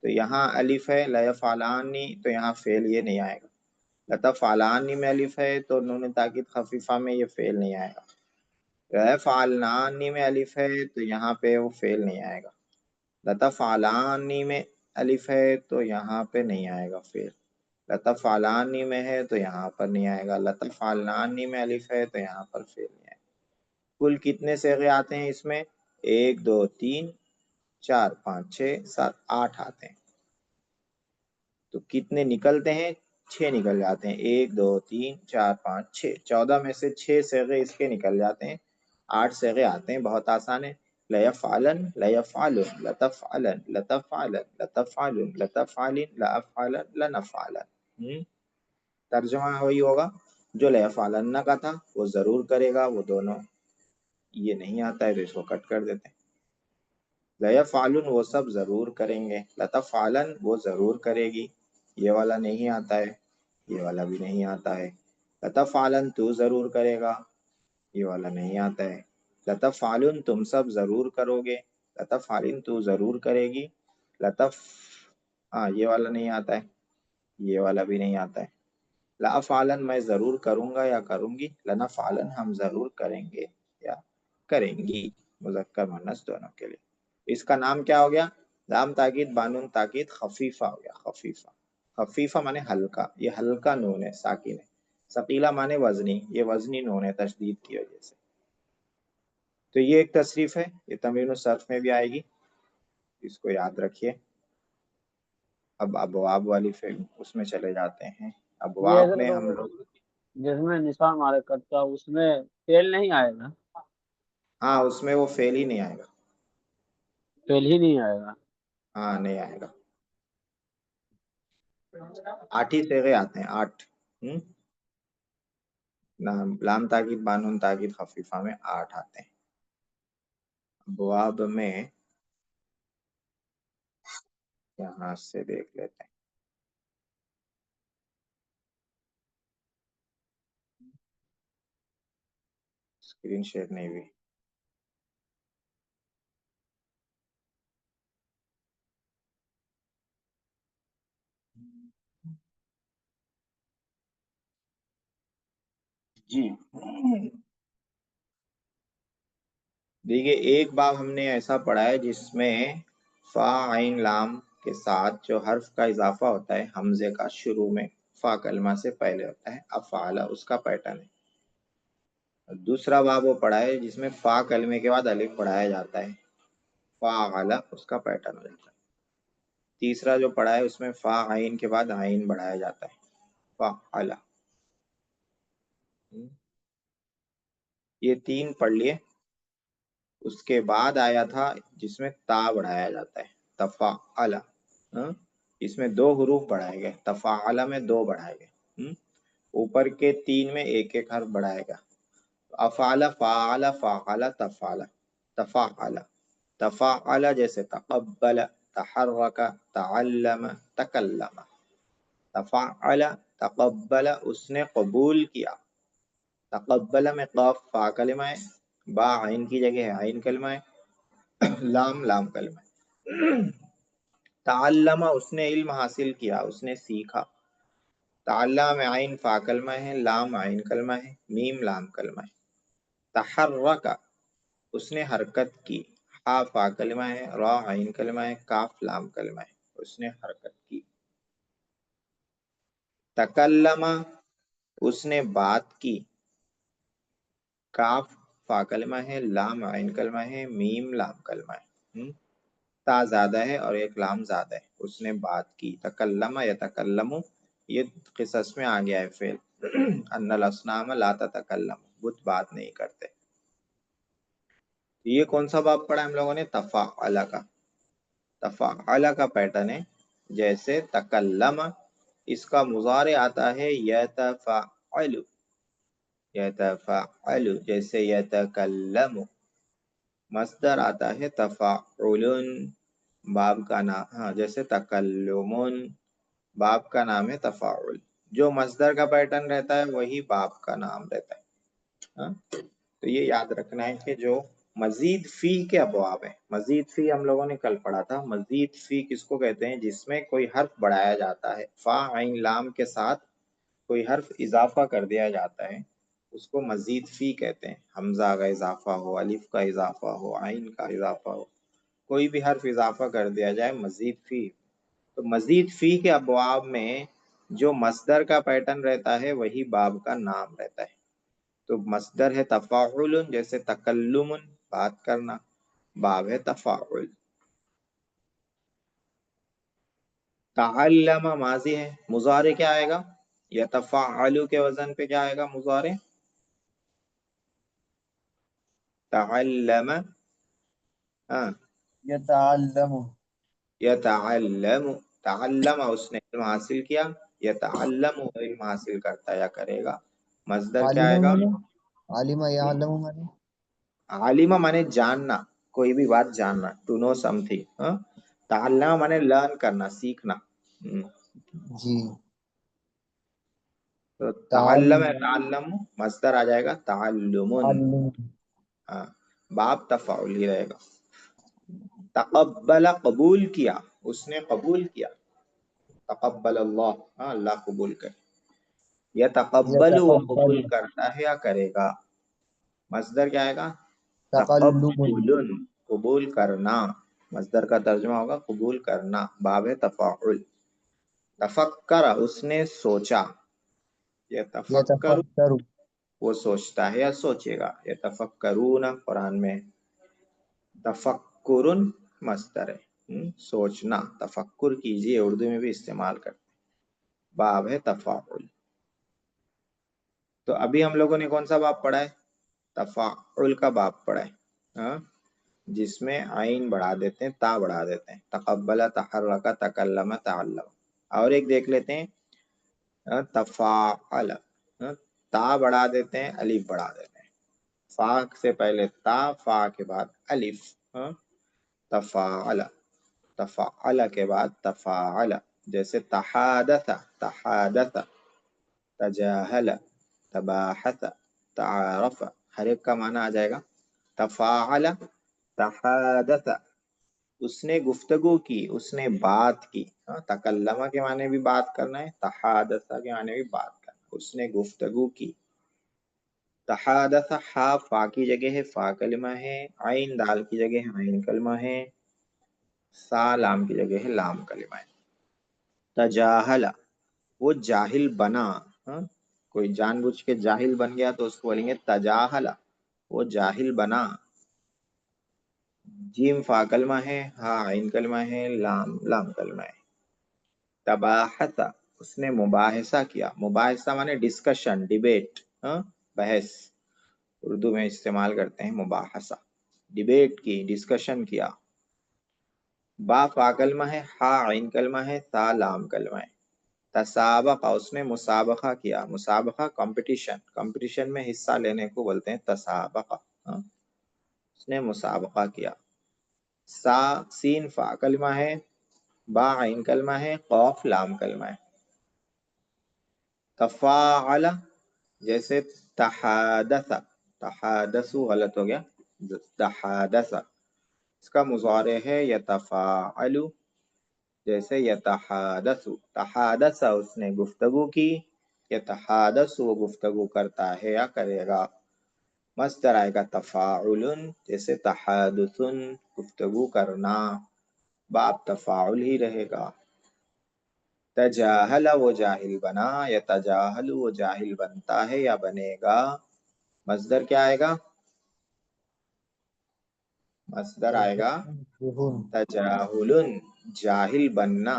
تو یہاں الف ہے لیفعلانی، تو یہاں فعل یہ نہیں آئے گا۔ لتفعلانی میں الف ہے تو نون تاکید خفیفہ میں یہ فعل نہیں آئے گا۔ لیفعلانی میں الف ہے تو یہاں پہ وہ فعل نہیں آئے گا۔ لتفعلانی میں الف ہے تو یہاں پہ نہیں آئے گا فعل۔ لتفعلانی میں ہے تو یہاں پر نہیں آئے گا۔ لتفعلانی میں الف ہے تو یہاں پر فعل نہیں آئے گا۔ کل کتنے صیغے آتے ہیں اس میں؟ 1 2 3 4 5 6 7 8 آتے ہیں۔ تو کتنے نکلتے ہیں؟ 6 نکل جاتے ہیں۔ 1 2 3 4 5 6، 14 میں سے 6 صیغے اس کے نکل جاتے ہیں، 8 صیغے آتے ہیں، بہت آسان ہے۔ لیفعلن، لیفعلن، لتفعلن، لتفعلن، لتفعلن، لتفعلن، لافعلن، لنفعلن۔ ترجمہ وہی ہوگا جو لیفعلن کا تھا، وہ ضرور کرے گا، وہ دونوں یہ نہیں آتا ہے تو اس کو کٹ کر دیتے ہیں۔ لیفعلن وہ سب ضرور کریں گے، لتفعلن وہ ضرور کرے گی، یہ والا نہیں آتا ہے، یہ والا بھی نہیں آتا ہے۔ لتفعلن تو ضرور کرے گا، یہ والا نہیں آتا ہے۔ لتفعلن تم سب ضرور کرو گے، لتفعلن تو ضرور کرے گی، یہ والا نہیں آتا ہے، یہ والا بھی نہیں آتا ہے۔ لافعلن میں ضرور کروں گا یا کروں گی، لنفعلن ہم ضرور کریں گے یا کریں گی، مذکر مؤنث دونوں کے لیے۔ اس کا نام کیا ہو گیا؟ لام تاکید بانون تاکید خفیفہ ہو گیا۔ خفیفہ، خفیفہ مانے ہلکا، یہ ہلکا نون ہے، ساکن ہے۔ ثقیلہ مانے وزنی، یہ وزنی نون ہے تشدید کی وجہ سے۔ تو یہ ایک تصریف ہے، یہ تمرین الصرف میں بھی آئے گی، اس کو یاد رکھیے۔ اب ابواب والی فعل اس میں چلے جاتے ہیں۔ یہ ابواب میں ہم لوگ، جس میں نثار مارے کرتا اس میں فعل نہیں آئے گا، ہاں اس میں وہ فعل ہی نہیں آئے گا، فعل ہی نہیں آئے گا۔ ہاں نہیں آئے گا۔ 8 ہی صیغے آتے ہیں، 8۔ لام تاکید بانون تاکید خفیفہ میں 8 آتے ہیں۔ ابواب میں یہاں سے دیکھ لیتے ہیں۔ اسکرین شیئر نہیں ہوئی۔ جی دیکھیے، ایک باب ہم نے ایسا پڑھا ہے جس میں فا عین لام کے ساتھ جو حرف کا اضافہ ہوتا ہے حمزے کا شروع میں فا کلمہ سے پہلے ہوتا ہے افعل اس کا پیٹرن ہے. دوسرا باب وہ پڑھا ہے جس میں فا کلمے کے بعد الف پڑھایا جاتا ہے فاعل اس کا پیٹرن ہو جاتا ہے. تیسرا جو پڑھا ہے اس میں فا عین کے بعد عین بڑھایا جاتا ہے فاعل. یہ 3 پڑھ لیے. اس کے بعد آیا تھا جس میں تا بڑھایا جاتا ہے تفاعل. اس میں 2 حروف بڑھائے گئے تفاعل میں 2 بڑھائے گئے. اوپر کے 3 میں ایک ایک حرف بڑھائے گا. افعل فاعل فاعل تفعل تفاعل. تفاعل جیسے تقبل تحرک تعلم تکلم. تفاعل تقبل اس نے قبول کیا. تقبل میں قاف فا کلمہ ہے با عین کی جگہ ہے عین کلمہ ہے لام لام کلمہ ہے. تعلم اس نے علم حاصل کیا اس نے سیکھا. تعلم میں عین فا کلمہ ہے لام عین کلمہ ہے میم لام کلمہ ہے. تحرک اس نے حرکت کی ہا فا کلمہ ہے را عین کلمہ ہے کاف لام کلمہ ہے اس نے حرکت کی. تکلم اس نے بات کی کاف فا کلمہ ہے لام عین کلمہ ہے میم لام کلمہ ہے. تا زیادہ ہے اور ایک لام زیادہ ہے اس نے بات کی. تکلم یتکلم یہ قصص میں آ گیا ہے فعل ان الاصنام لا تتکلم بت بات نہیں کرتے. یہ کون سا باب پڑھا ہم لوگوں نے تفاعل کا. تفاعل کا پیٹرن ہے جیسے تکلم اس کا مضارع آتا ہے یتفعل یتفعل جیسے یتکلم. مصدر آتا ہے تفاعل باب کا نام جیسے تکلم باب کا نام ہے تفاعل. جو مصدر کا پیٹرن رہتا ہے وہی باب کا نام رہتا ہے. تو یہ یاد رکھنا ہے کہ جو مزید فی کے ابواب ہیں. مزید فی ہم لوگوں نے کل پڑھا تھا. مزید فی کس کو کہتے ہیں جس میں کوئی حرف بڑھایا جاتا ہے فا عین لام کے ساتھ کوئی حرف اضافہ کر دیا جاتا ہے اس کو مزید فی کہتے ہیں. حمزہ کا اضافہ ہو الف کا اضافہ ہو عین کا اضافہ ہو کوئی بھی حرف اضافہ کر دیا جائے مزید فی. تو مزید فی کے ابواب میں جو مصدر کا پیٹرن رہتا ہے وہی باب کا نام رہتا ہے. تو مصدر ہے تفاعل جیسے تکلم بات کرنا باب ہے تفاعل. تعلم ماضی ہے. مضارع کیا آئے گا یتفاعل کے وزن پہ کیا آئے گا مضارع تعلم يتعلم یتعلم. تعلم اس نے علم حاصل کیا یتعلم علم حاصل کرتا یا کرے گا. مصدر کیا آئے علم گا مانے علم يعلم مانے عالمہ مانے جاننا کوئی بھی بات جاننا ٹو نو سم تھنگ. تعلم مانے لرن کرنا سیکھنا. جی تو تعلم تعلم تعلم مصدر آ جائے گا تعلم. باب تفاعل ہی رہے گا. تقبل قبول کیا اس نے قبول کیا تقبل اللہ اللہ قبول کرے. یتقبل وہ يتقبل قبول کرتا ہے یا کرے گا. مصدر کیا آئے گا تقلب تقبل قبول کرنا. مصدر کا ترجمہ ہوگا قبول کرنا باب ہے تفاعل. تفکر اس نے سوچا یتفکر يتفكر وہ سوچتا ہے یا سوچے گا. یتفکرون قرآن میں تفکر مصدر ہے سوچنا. تفکر کیجئے اردو میں بھی استعمال کرتے باب ہے تفاعل. تو ابھی ہم لوگوں نے کون سا باب پڑھا ہے تفاعل کا باب پڑھا ہے جس میں عین بڑھا دیتے ہیں تا بڑھا دیتے ہیں. تقبل تحرک تکلم تعلم. اور ایک دیکھ لیتے ہیں تفاعل تا بڑھا دیتے ہیں الف بڑھا دیتے ہیں. فا سے پہلے تا فا کے بعد الف. تفاعل تفاعل کے بعد تفاعل جیسے تحادث تحادث تجاہل تباحث تعارف ہر ایک کا معنی آ جائے گا. تفاعل تحادث اس نے گفتگو کی اس نے بات کی. تکلمہ کے معنی بھی بات کرنا ہے تحادث کے معنی بھی بات کرنا. اس نے گفتگو کی. تحادث ہا فا کی جگہ ہے فا کلمہ ہے عین دال کی جگہ ہے عین کلمہ ہے. सा लाम की जगह है लाम कलिमा है। तजाहला वो जाहिल बना, हाँ? कोई जानबूझ के जाहिल बन गया तो उसको बोलेंगे तजाहला, वो जाहिल बना। जीम फा कलमा है, हा आइन कलमा है, लाम लाम कलमा है। तबाहसा उसने मुबाहिसा किया, मुबाहिसा माने डिस्कशन, डिबेट, बहस, उर्दू में इस्तेमाल करते हैं मुबाहसा, डिबेट की, डिस्कशन किया। बा फा कलमा है, हा आइन कलमा है, ता लाम कलमा है। तसाबका उसने मुसाबका किया, मुसाबका कंपटीशन, कंपटीशन में हिस्सा लेने को बोलते हैं तसाबका, उसने मुसाबका किया। सा सीन फा कलमा है, बा आइन कलमा है, कौफ लाम कलमा है। तफाअला जैसे तहादसा, तहादसु गलत हो गया, तहादसा इसका मुज़ारे है यतफाअलु, जैसे यतहादसु, तहादसा उसने गुफ्तगू की, यतहादसु वो गुफ्तगू करता है या करेगा। मस्दर आएगा तफाउलन, जैसे तहादुसुन गुफ्तगू करना, बाप तफाउल ही रहेगा। तजाहला वो जाहिल बना, या तजाहलु वो जाहिल बनता है या बनेगा। मस्दर क्या आएगा? मस्दर आएगा तजाहुलन, जाहिल बनना,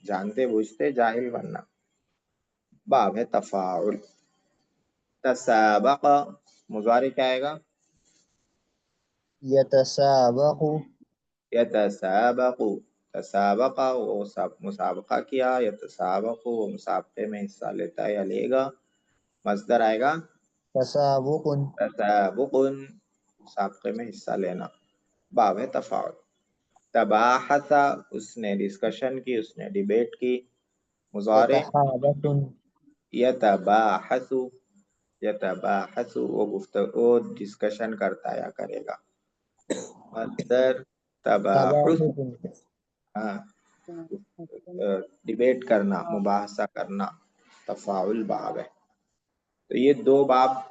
जानते बूझते जाहिल बनना। बाब है तफाउल। तसाबक मुज़ारे क्या आएगा? यतसाबकु यतसाबकु, तसाबका वो सब मुसाबका किया, यतसाबकु वो मुसाबके में हिस्सा लेता है या लेगा। मस्दर आएगा तसाबुकुन तसाबुकुन, मुसाबके में हिस्सा लेना। बाब है तफाउल। तबाहसा उसने डिस्कशन की, उसने डिबेट की। मुज़ारे यतहादसुन यतबाहसु, यतबाहसु वो गुफ्तगू डिस्कशन करता या करेगा। मस्दर तबाहुस, तबाहुकुन डिबेट करना, मुबाहसा करना, तफाउल बाब है। तो ये दो बाब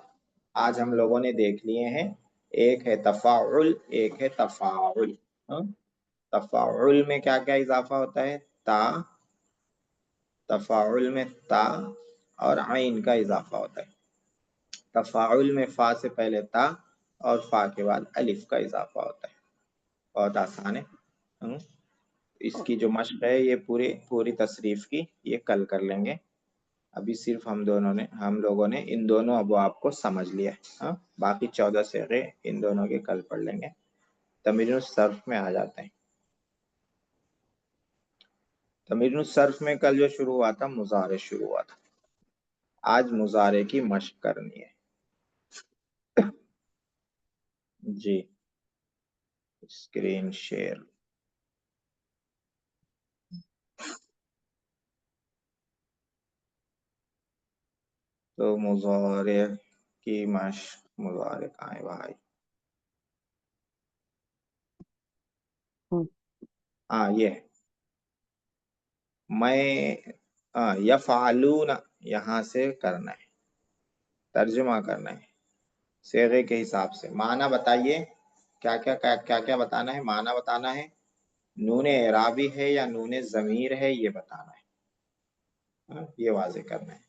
आज हम लोगों ने देख लिए हैं, एक है तफाउल, एक है तफाउल। तफाउल में क्या क्या इजाफा होता है? ता, तफाउल में ता और आइन का इजाफा होता है। तफाउल में फा से पहले ता और फा के बाद अलिफ का इजाफा होता है। बहुत आसान है। इसकी जो मश्क है ये पूरी तसरीफ की ये कल कर लेंगे। अभी सिर्फ हम लोगों ने इन दोनों अबवाब को समझ लिया है। बाकी 14 सेगे इन दोनों के कल पढ़ लेंगे। तमीरुल सर्फ में आ जाते हैं। तमीरुल सर्फ में कल जो शुरू हुआ था मुजारे शुरू हुआ था, आज मुजारे की मश्क करनी है। जी स्क्रीन शेयर। तो मुजारे की मश्क, मुजारे कहाँ है भाई? हाँ ये मैं यफ़अलून यहाँ से करना है, तर्जुमा करना है सेगे के हिसाब से। माना बताइए क्या क्या बताना है? माना बताना है, नूने एराबी है या नूने ज़मीर है ये बताना है। ये वाज़े करना है।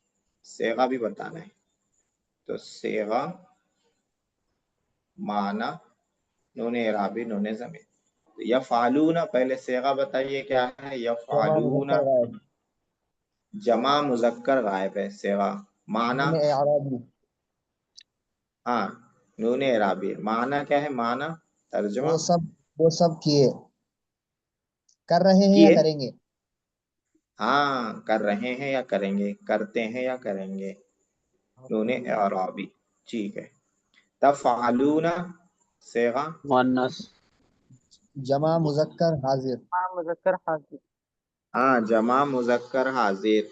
सेगा भी बताना है। तो सेगा, माना, नूने एराबी, नूने ज़मीर। यफ़अलून पहले सेगा बताइए क्या है? यफ़अलून मुज़क्कर गायब जमा मुज़क्कर गायब है सेगा। माना, नून एराबी हाँ नून एराबी। माना क्या है? माना तर्जुमा वो सब किए, कर रहे हैं या किए, करेंगे। हाँ कर रहे हैं या करेंगे, करते हैं या करेंगे। नून एराबी, ठीक है। तफ़अलूना सेगा मुअन्नस, जमा मुज़क्कर हाजिर हाँ मुज़क्कर हाजिर। हाँ जमा मुज़क्कर हाजिर।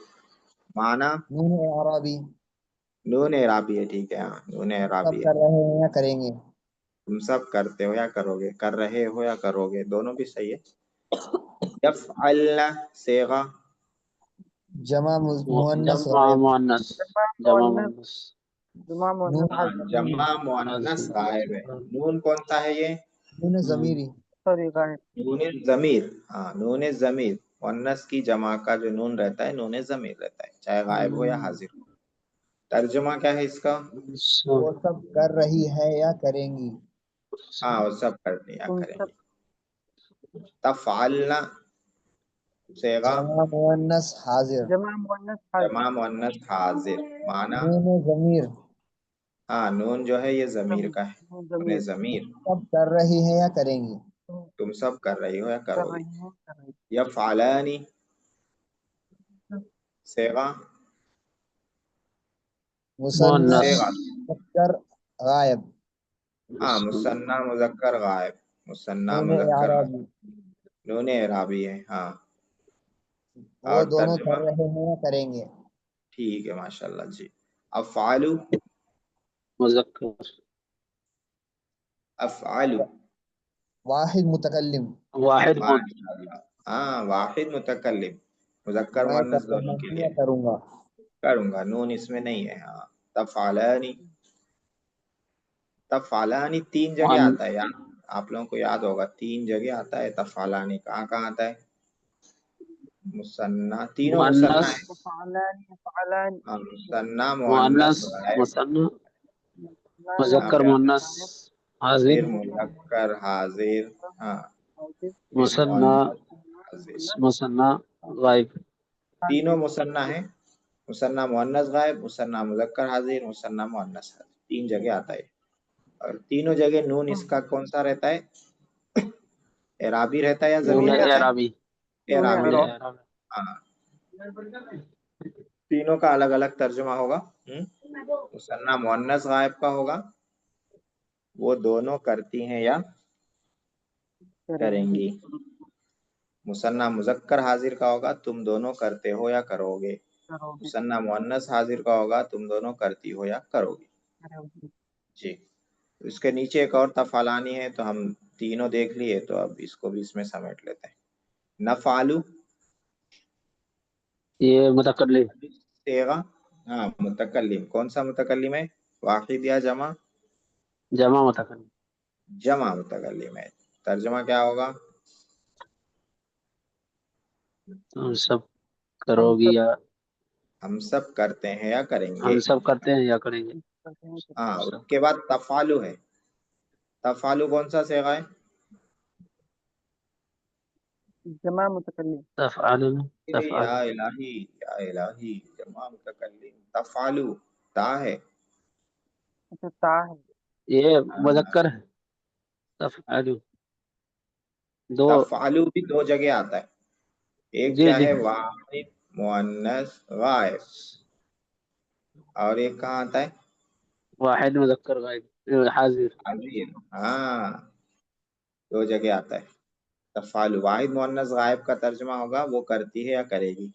माना नून एराबी नून एराबी है, ठीक है। हाँ नून सब एराबी है। कर रहे हैं या करेंगे। तुम सब करते हो या करोगे, कर रहे हो या करोगे, दोनों भी सही है। यफ़अलना सेगा जमा मुअन्नस जमा गायब मुअन्नस, जमा मुअन्नस, मुअन्नस, जुमा नून मुअन्नस हाँ हाजिर। जमा मुअन्नस गायब है। नून कौन सा है ये? नून ज़मीरी सॉरी गायब। नून जमीर, हाँ नून जमीर मुअन्नस की जमा का जो नून रहता है नून जमीर रहता है, चाहे गायब हो या हाजिर हो। तर्जुमा क्या है इसका? वो सब कर रही है या करेंगी। हाँ वो सब करते या तुम करेंगे। सब तफालना सेगा जमा मुअन्नस हाजिर। जमा मुअन्नस हाजिर। जमा मुअन्नस हाजिर माना, नून जमीर। हाँ नून जो है ये जमीर का है, नून जमीर जमीर। सब कर रही है या करेंगी। तुम सब कर रही हो या कर करोगे। रही है कर रही या फालानी सेगा मुसन्ना मुअन्नस। सेगा, मुज़क्कर गायब। हाँ मुसन्ना मुजक्कर गायब, मुसन्ना नून मुजक्कर आराबी। गायब नून एराबी है। हाँ वो और दोनों तर्जुमा कर रहे हैं या करेंगे। ठीक है माशाल्लाह जी। अफ़आलु मुज़क्कर। अफ़आलु वाहिद मुतकल्लिम। वाहिद माशाल्लाह, हाँ वाहिद मुतकल्लिम मुजक्कर मैं कर मुअन्नस रहा दोनों के हूँ या लिए करूँगा। करूंगा, नून इसमें नहीं है। हाँ तफ़ालानी, तफ़ालानी 3 जगह आता है यार, आप लोगों को याद होगा 3 जगह आता है तफ़ालानी। कहाँ कहाँ आता है? मुसन्ना, तीनों मुसन्ना मुअन्नस, है। फअलान फअलान हाँ मुसन्ना मुअन्नस मुअन्नस, गायब, मुसन्ना, यहाँ मुज़क्कर पे आता है। मुअन्नस हाजिर, फिर मुज़क्कर हाजिर, हाँ फिर मुसन्ना, मुअन्नस हाजिर। मुसन्ना गायब। तीनों मुसन्ना है, मुसन्ना मुअन्नस गायब, मुसन्ना मुज़क्कर हाजिर, मुसन्ना मुअन्नस हाजिर, 3 जगह आता है। और तीनों जगह नून इसका कौन सा रहता है? एराबी रहता है या नून जमीर रहता है? एराबी। एराबी नून रहता है। एराबी। हाँ तीनों का अलग अलग तर्जुमा होगा। मुसन्ना मुअन्नस गायब का होगा वो दोनों करती हैं या करेंगी। मुसन्ना मुजक्कर हाजिर का होगा तुम दोनों करते हो या करोगे। करोगे मुसन्ना मुअन्नस हाजिर का होगा तुम दोनों करती हो या करोगे। करोगे। जी तो इसके नीचे एक और तफालानी है, तो हम तीनों देख लिए, तो अब इसको भी इसमें समेट लेते हैं। नफालू ये मुतकल्लिम। सेगा, हाँ मुतकल्लिम, कौन सा मुतकल्लिम है? वाहिद या जमा? जमा मुतकल्लिम। जमा मुतकल्लिम है। तर्जुमा क्या होगा? तुम सब हम करोगी सब या हम सब करते हैं या करेंगे। हम सब करते हैं या करेंगे। करते हैं। हाँ सब उसके बाद तफालू है। तफालू कौन सा सेगा है? जमा मुतकल्लिम। तफ़अलुन, या तफ़अलुन। इलाही, या इलाही, जमा मुतकल्लिम तफालू ता है। अच्छा ता है। ये हाँ, मुज़क्कर है। तफ़अलुन दो। तफालू भी 2 जगह आता है, एक जी क्या जी। है वाहिद मुअन्नस गायब, और एक कहाँ आता है? वाहिद मुज़क्कर गायब हाजिर। हाजिर, हाँ 2 जगह आता है। तफालू वाहिद मुअन्नस गायब का तर्जुमा होगा वो करती है या करेगी।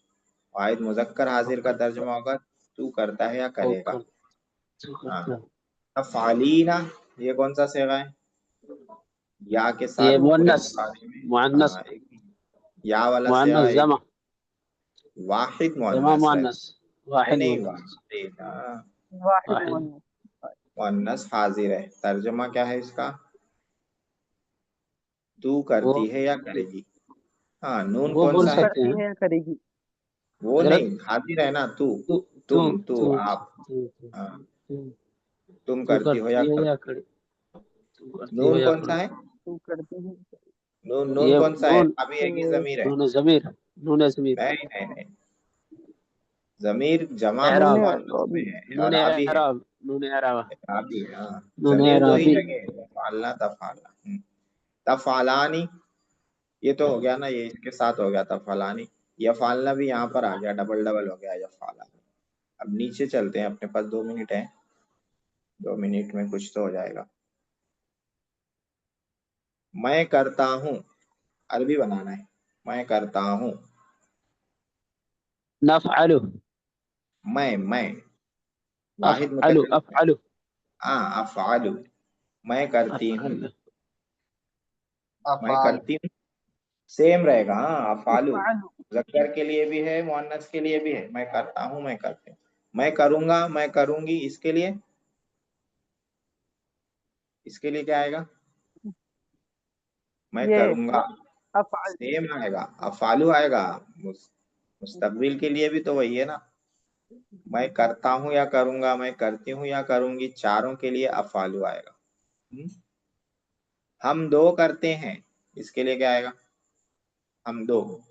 वाहिद मुजक्कर हाजिर का तर्जुमा होगा तू करता है या वो करेगा। कर जो हाँ करता है। तफालीना ये कौन सा सेगा है? या के ये साथ पूरे मुअन्नस, मुसारे में, मुअन्नस, हाँ एक या वाला सेगा मुअन्नस एक जमा, वाहिद जमा मुअन्नस है। मुअन्नस, नहीं वाहिद नहीं मुअन्नस, वाहिद, हाँ वाहिद वाहिद। मुअन्नस। मुअन्नस हाजिर है। तर्जुमा क्या है इसका? तू वो करती है या करेगी। हाँ नून वो कौन बोल सा है? सकते करती हैं। है करेगी। वो हजरत नहीं, हाजिर है ना तू, तू तू तुम तू आप, तू तू हाँ तू तुम तू करती हो या करती है करो। या कर तू करती हो नून या कौन सा करो। है? तू करती है। नून ये कौन सा है? नून, अभी एक ही जमीर है। नून जमीर, नून जमीर। नहीं नहीं नहीं, जमीर जमा नूने एराब, मुअन्नस में है नून और अभी है। एराब, नून एराब, अभी है, हाँ नून जमीर 2 ही एराबी। जगह है, तफालना तफाला। तफालानी ये तो हो गया ना, ये इसके साथ हो गया तफालानी। यफालना भी यहाँ पर आ गया, डबल डबल हो गया यफाला। अब नीचे चलते हैं, अपने पास 2 मिनट है, 2 मिनट में कुछ तो हो जाएगा। मैं करता हूँ, अरबी बनाना है। मैं करता हूँ, नफ़अलु, मैं वाहिद अफ़अलु, मुतकल्लिम है। अफ़अलु, हाँ अफ़आलु, मैं करती हूँ, अफ़अलु। मैं अफ़ाल। करती हूँ सेम रहेगा। हाँ अफ़ालु इफ़अलु। मुज़क्कर के लिए भी है मुअन्नस के लिए भी है। मैं करता हूँ, मैं करती हूँ, मैं करूंगा, मैं करूंगी, इसके लिए क्या आएगा? मैं ये करूंगा अफ़अल सेम आएगा, अफालू आएगा। मुस्तकबिल के लिए भी तो वही है ना, मैं करता हूँ या करूंगा, मैं करती हूँ या करूंगी, चारों के लिए अफालू आएगा। हम दो करते हैं, इसके लिए क्या आएगा? हम दो।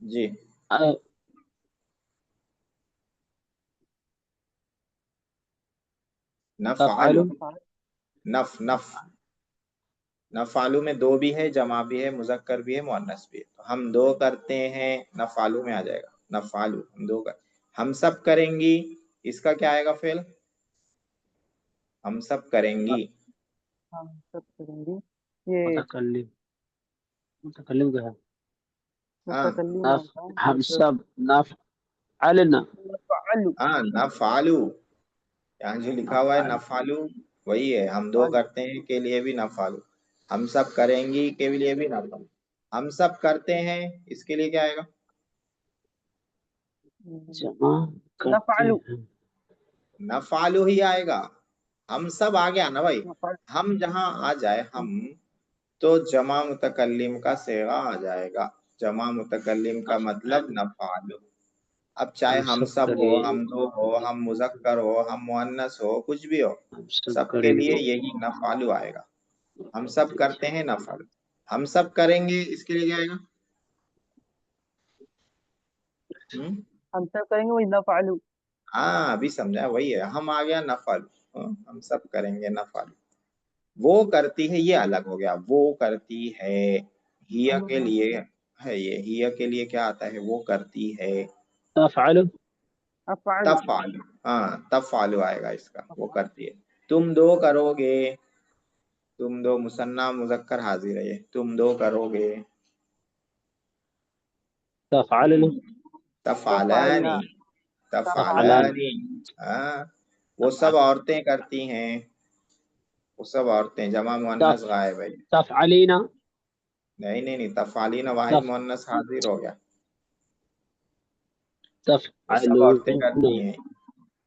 जी नफालू, तफ़अलु नफ नफ नफालू में दो भी है, जमा भी है, मुजक्कर भी है, मुअन्नस भी है। तो हम दो करते हैं, नफालू में आ जाएगा नफालू, हम दो कर। हम सब करेंगी, इसका क्या आएगा फेल? हम सब करेंगी। हम सब करेंगे। ये मुतकल्लिम, मुतकल्लिम क्या है? हाँ मुतकल्लिम नफ, आता है हम मतलब सब नफ़अलना, नफ़अलु हाँ नफालू, यहाँ जो लिखा हुआ है नफालू वही है। हम दो नफ़अलु करते हैं के लिए भी नफालू, हम सब करेंगी के लिए भी नफालू। हम सब करते हैं, इसके लिए क्या आएगा? जमा करते नफ़अलु हैं। नफालू ही आएगा। हम सब आ गया ना भाई, नफ़अलु हम जहां आ जाए हम, तो जमा मुतकल्लिम का सेगा आ जाएगा। जमा मुतकल्लिम का मतलब नफालू। अब चाहे हम हम सब सब हो, करें, हम दो हो, हम मुजक्कर हो, हम मुअन्नस हो, कुछ भी हो, हम सब सबके लिए करेंगे। यही नफालू आएगा। हम सब करते हैं नफालू, हम सब करेंगे इसके लिए क्या आएगा? हम सब करेंगे वही नफ़अलु हाँ अभी समझा, वही है। हम आ गया नफालू, हम सब करेंगे नफालू। वो करती है, ये अलग हो गया, वो करती है। हिया के लिए है, ये हिया के लिए क्या आता है? वो करती है। तफ़अलु, अफ़अलु तफालू, हाँ तफालू आएगा इसका, वो करती है। तुम दो करोगे, तुम दो मुसन्ना मुजक्कर हाजिर है ये, तुम दो करोगे। तफ़अलना, तफ़अलना तफालानी, तफ़अलान, तफालानी। हाँ वो सब औरतें करती हैं, वो सब औरतें, जमा मुअन्नस तफ़ गायब है। तफ़अलीना, नहीं नहीं नहीं, तफालीना वाहिद तफ़ मुअन्नस हाजिर हो गया। वो सब औरतें तफ़अलूना, करती हैं।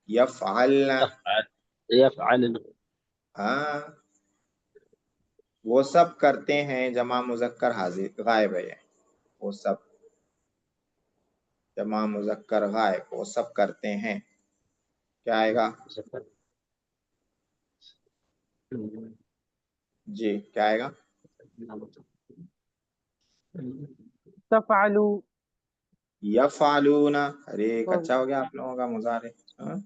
यफ़अलना, तफ़अल, यफ़अलना, हाँ वो सब करते हैं, जमा मुजक्कर हाजिर गायब है ये। वो सब, जमा मुजक्कर गायब, वो सब करते हैं, क्या आएगा? जी क्या आएगा? तफ़अलु यफ़अलूना। अरे हो अच्छा हो गया आप लोगों का मुजारे। हाँ?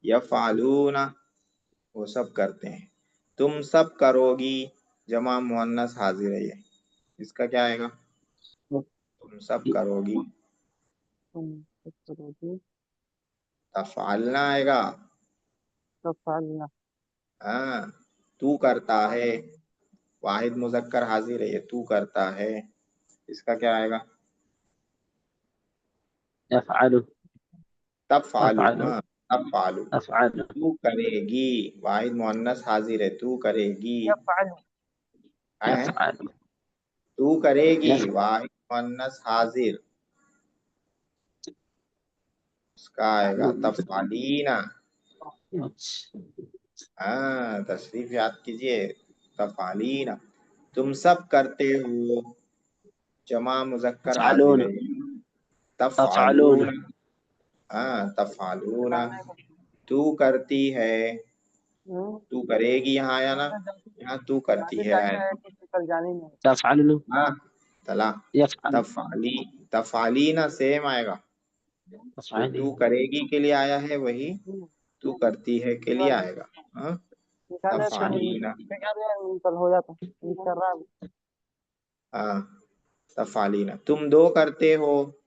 यफ़अलूना, वो सब करते हैं। तुम सब करोगी, जमा मुअन्नस हाजिर है ये, इसका क्या आएगा? तुम सब करोगी। तुम सब करोगे तफ़अलना आएगा। तफ़अलना हाँ तू करता है, वाहिद मुजक्कर हाजिर है ये, तू करता है, इसका क्या आएगा? यफ़अलु, तफ़अलु, तफ़अलु, हाँ तफ़अलु। तफ़अलु, तू करेगी, वाहिद मुअन्नस हाजिर है, तू करेगी। यफ़अलु है यफ़अलु, तू करेगी, यफ़अलु, वाहिद मुअन्नस हाजिर, इसका आएगा तफ़अलीना। हाँ तशरीफ याद कीजिए, तफ़अलीना। तुम सब करते हो, जमा मुजक्कर हाजिर तफ़अलून, है, तफ़अलून, तफ़अलूना। हाँ तफ़अलूना। करने को तू करती है, हम्म, तू करेगी, यहाँ आया ना, जाते जाते यहाँ तू करती जाते है जाते आया। आया कुछ निकल जाने में तफ़अलु, हाँ तला, यफ़अलु, तफ़अली, तफ़अलीना सेम आएगा। जो तफ़अली, तू करेगी के लिए आया है वही तू करती है के लिए निकाल आएगा। हाँ निकाले तो तफ़अलीना। निकल हो जाता ये कर रहा है हाँ तफ़अलीना। तुम दो करते हो,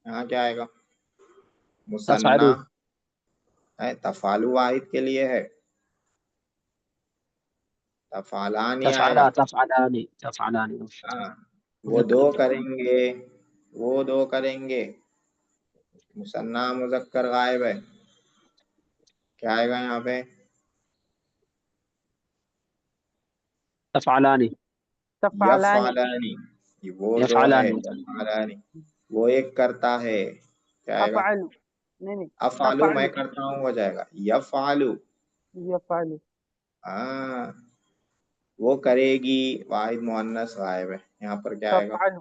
यहाँ क्या आएगा? मुसन्ना तफ़अलु, है, तफ़ालु वाहिद के लिए है, तफ़अलानी आएगा। तफ़अला, तफ़अलानि, तफ़अलानि, हाँ वो मुज़क्कर दो मुतकल्लिम, करेंगे, वो दो करेंगे, मुसन्ना मुजक्कर गायब है, क्या आएगा यहाँ पे? तफ़अलानि, तफ़अलानी यफ़अलानी। ये वो दो है, यफ़अलानि, यफ़अलानी। वो एक करता है, क्या आएगा? अफ़अलु नहीं अफ़अलु मैं तफ़अलु करता हूँ हो जाएगा, यफ़अलु। यफ़अलु हाँ वो करेगी वाहिद मुअन्नस गायब है, यहाँ पर क्या आएगा? तफ़अलु।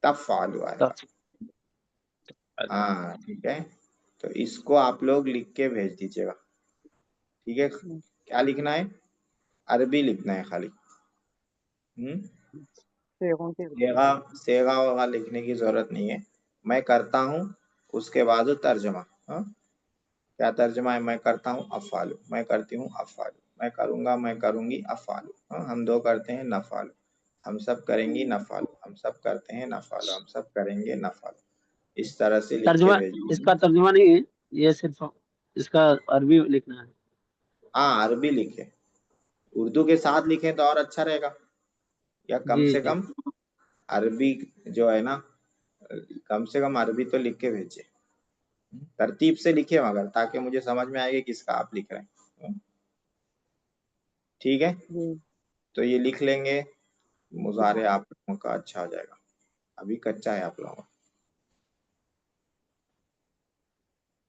तफ़अलु आएगा। हाँ ठीक है, तो इसको आप लोग लिख के भेज दीजिएगा, ठीक है? क्या लिखना है? अरबी लिखना है खाली। सेगों के सेगा सेगा वगा लिखने की जरूरत नहीं है। मैं करता हूँ उसके बाद तर्जमा। हाँ, क्या तर्जमा है? मैं करता हूँ अफ़ालु, मैं करती हूँ अफ़ालु, मैं करूंगा, मैं करूंगी अफ़ालु। हाँ, हम दो करते हैं नफ़ालु, हम सब करेंगी नफ़ालु, हम सब करते हैं नफ़ालु, हम सब करेंगे नफ़ालु। इस तरह से लिख के तर्जुमा, भेजिए। इसका तर्जुमा नहीं है, ये सिर्फ इसका अरबी लिखना है। हाँ अरबी लिखे, उर्दू के साथ लिखें तो और अच्छा रहेगा, या कम जी से जी। कम अरबी जो है ना, कम से कम अरबी तो लिख के भेजिए, तरतीब से लिखिए मगर, ताकि मुझे समझ में आएगा किसका आप लिख रहे हैं। ठीक है, जी। तो ये लिख लेंगे, मुजारे आप लोगों का अच्छा हो जाएगा, अभी कच्चा है आप लोगों का।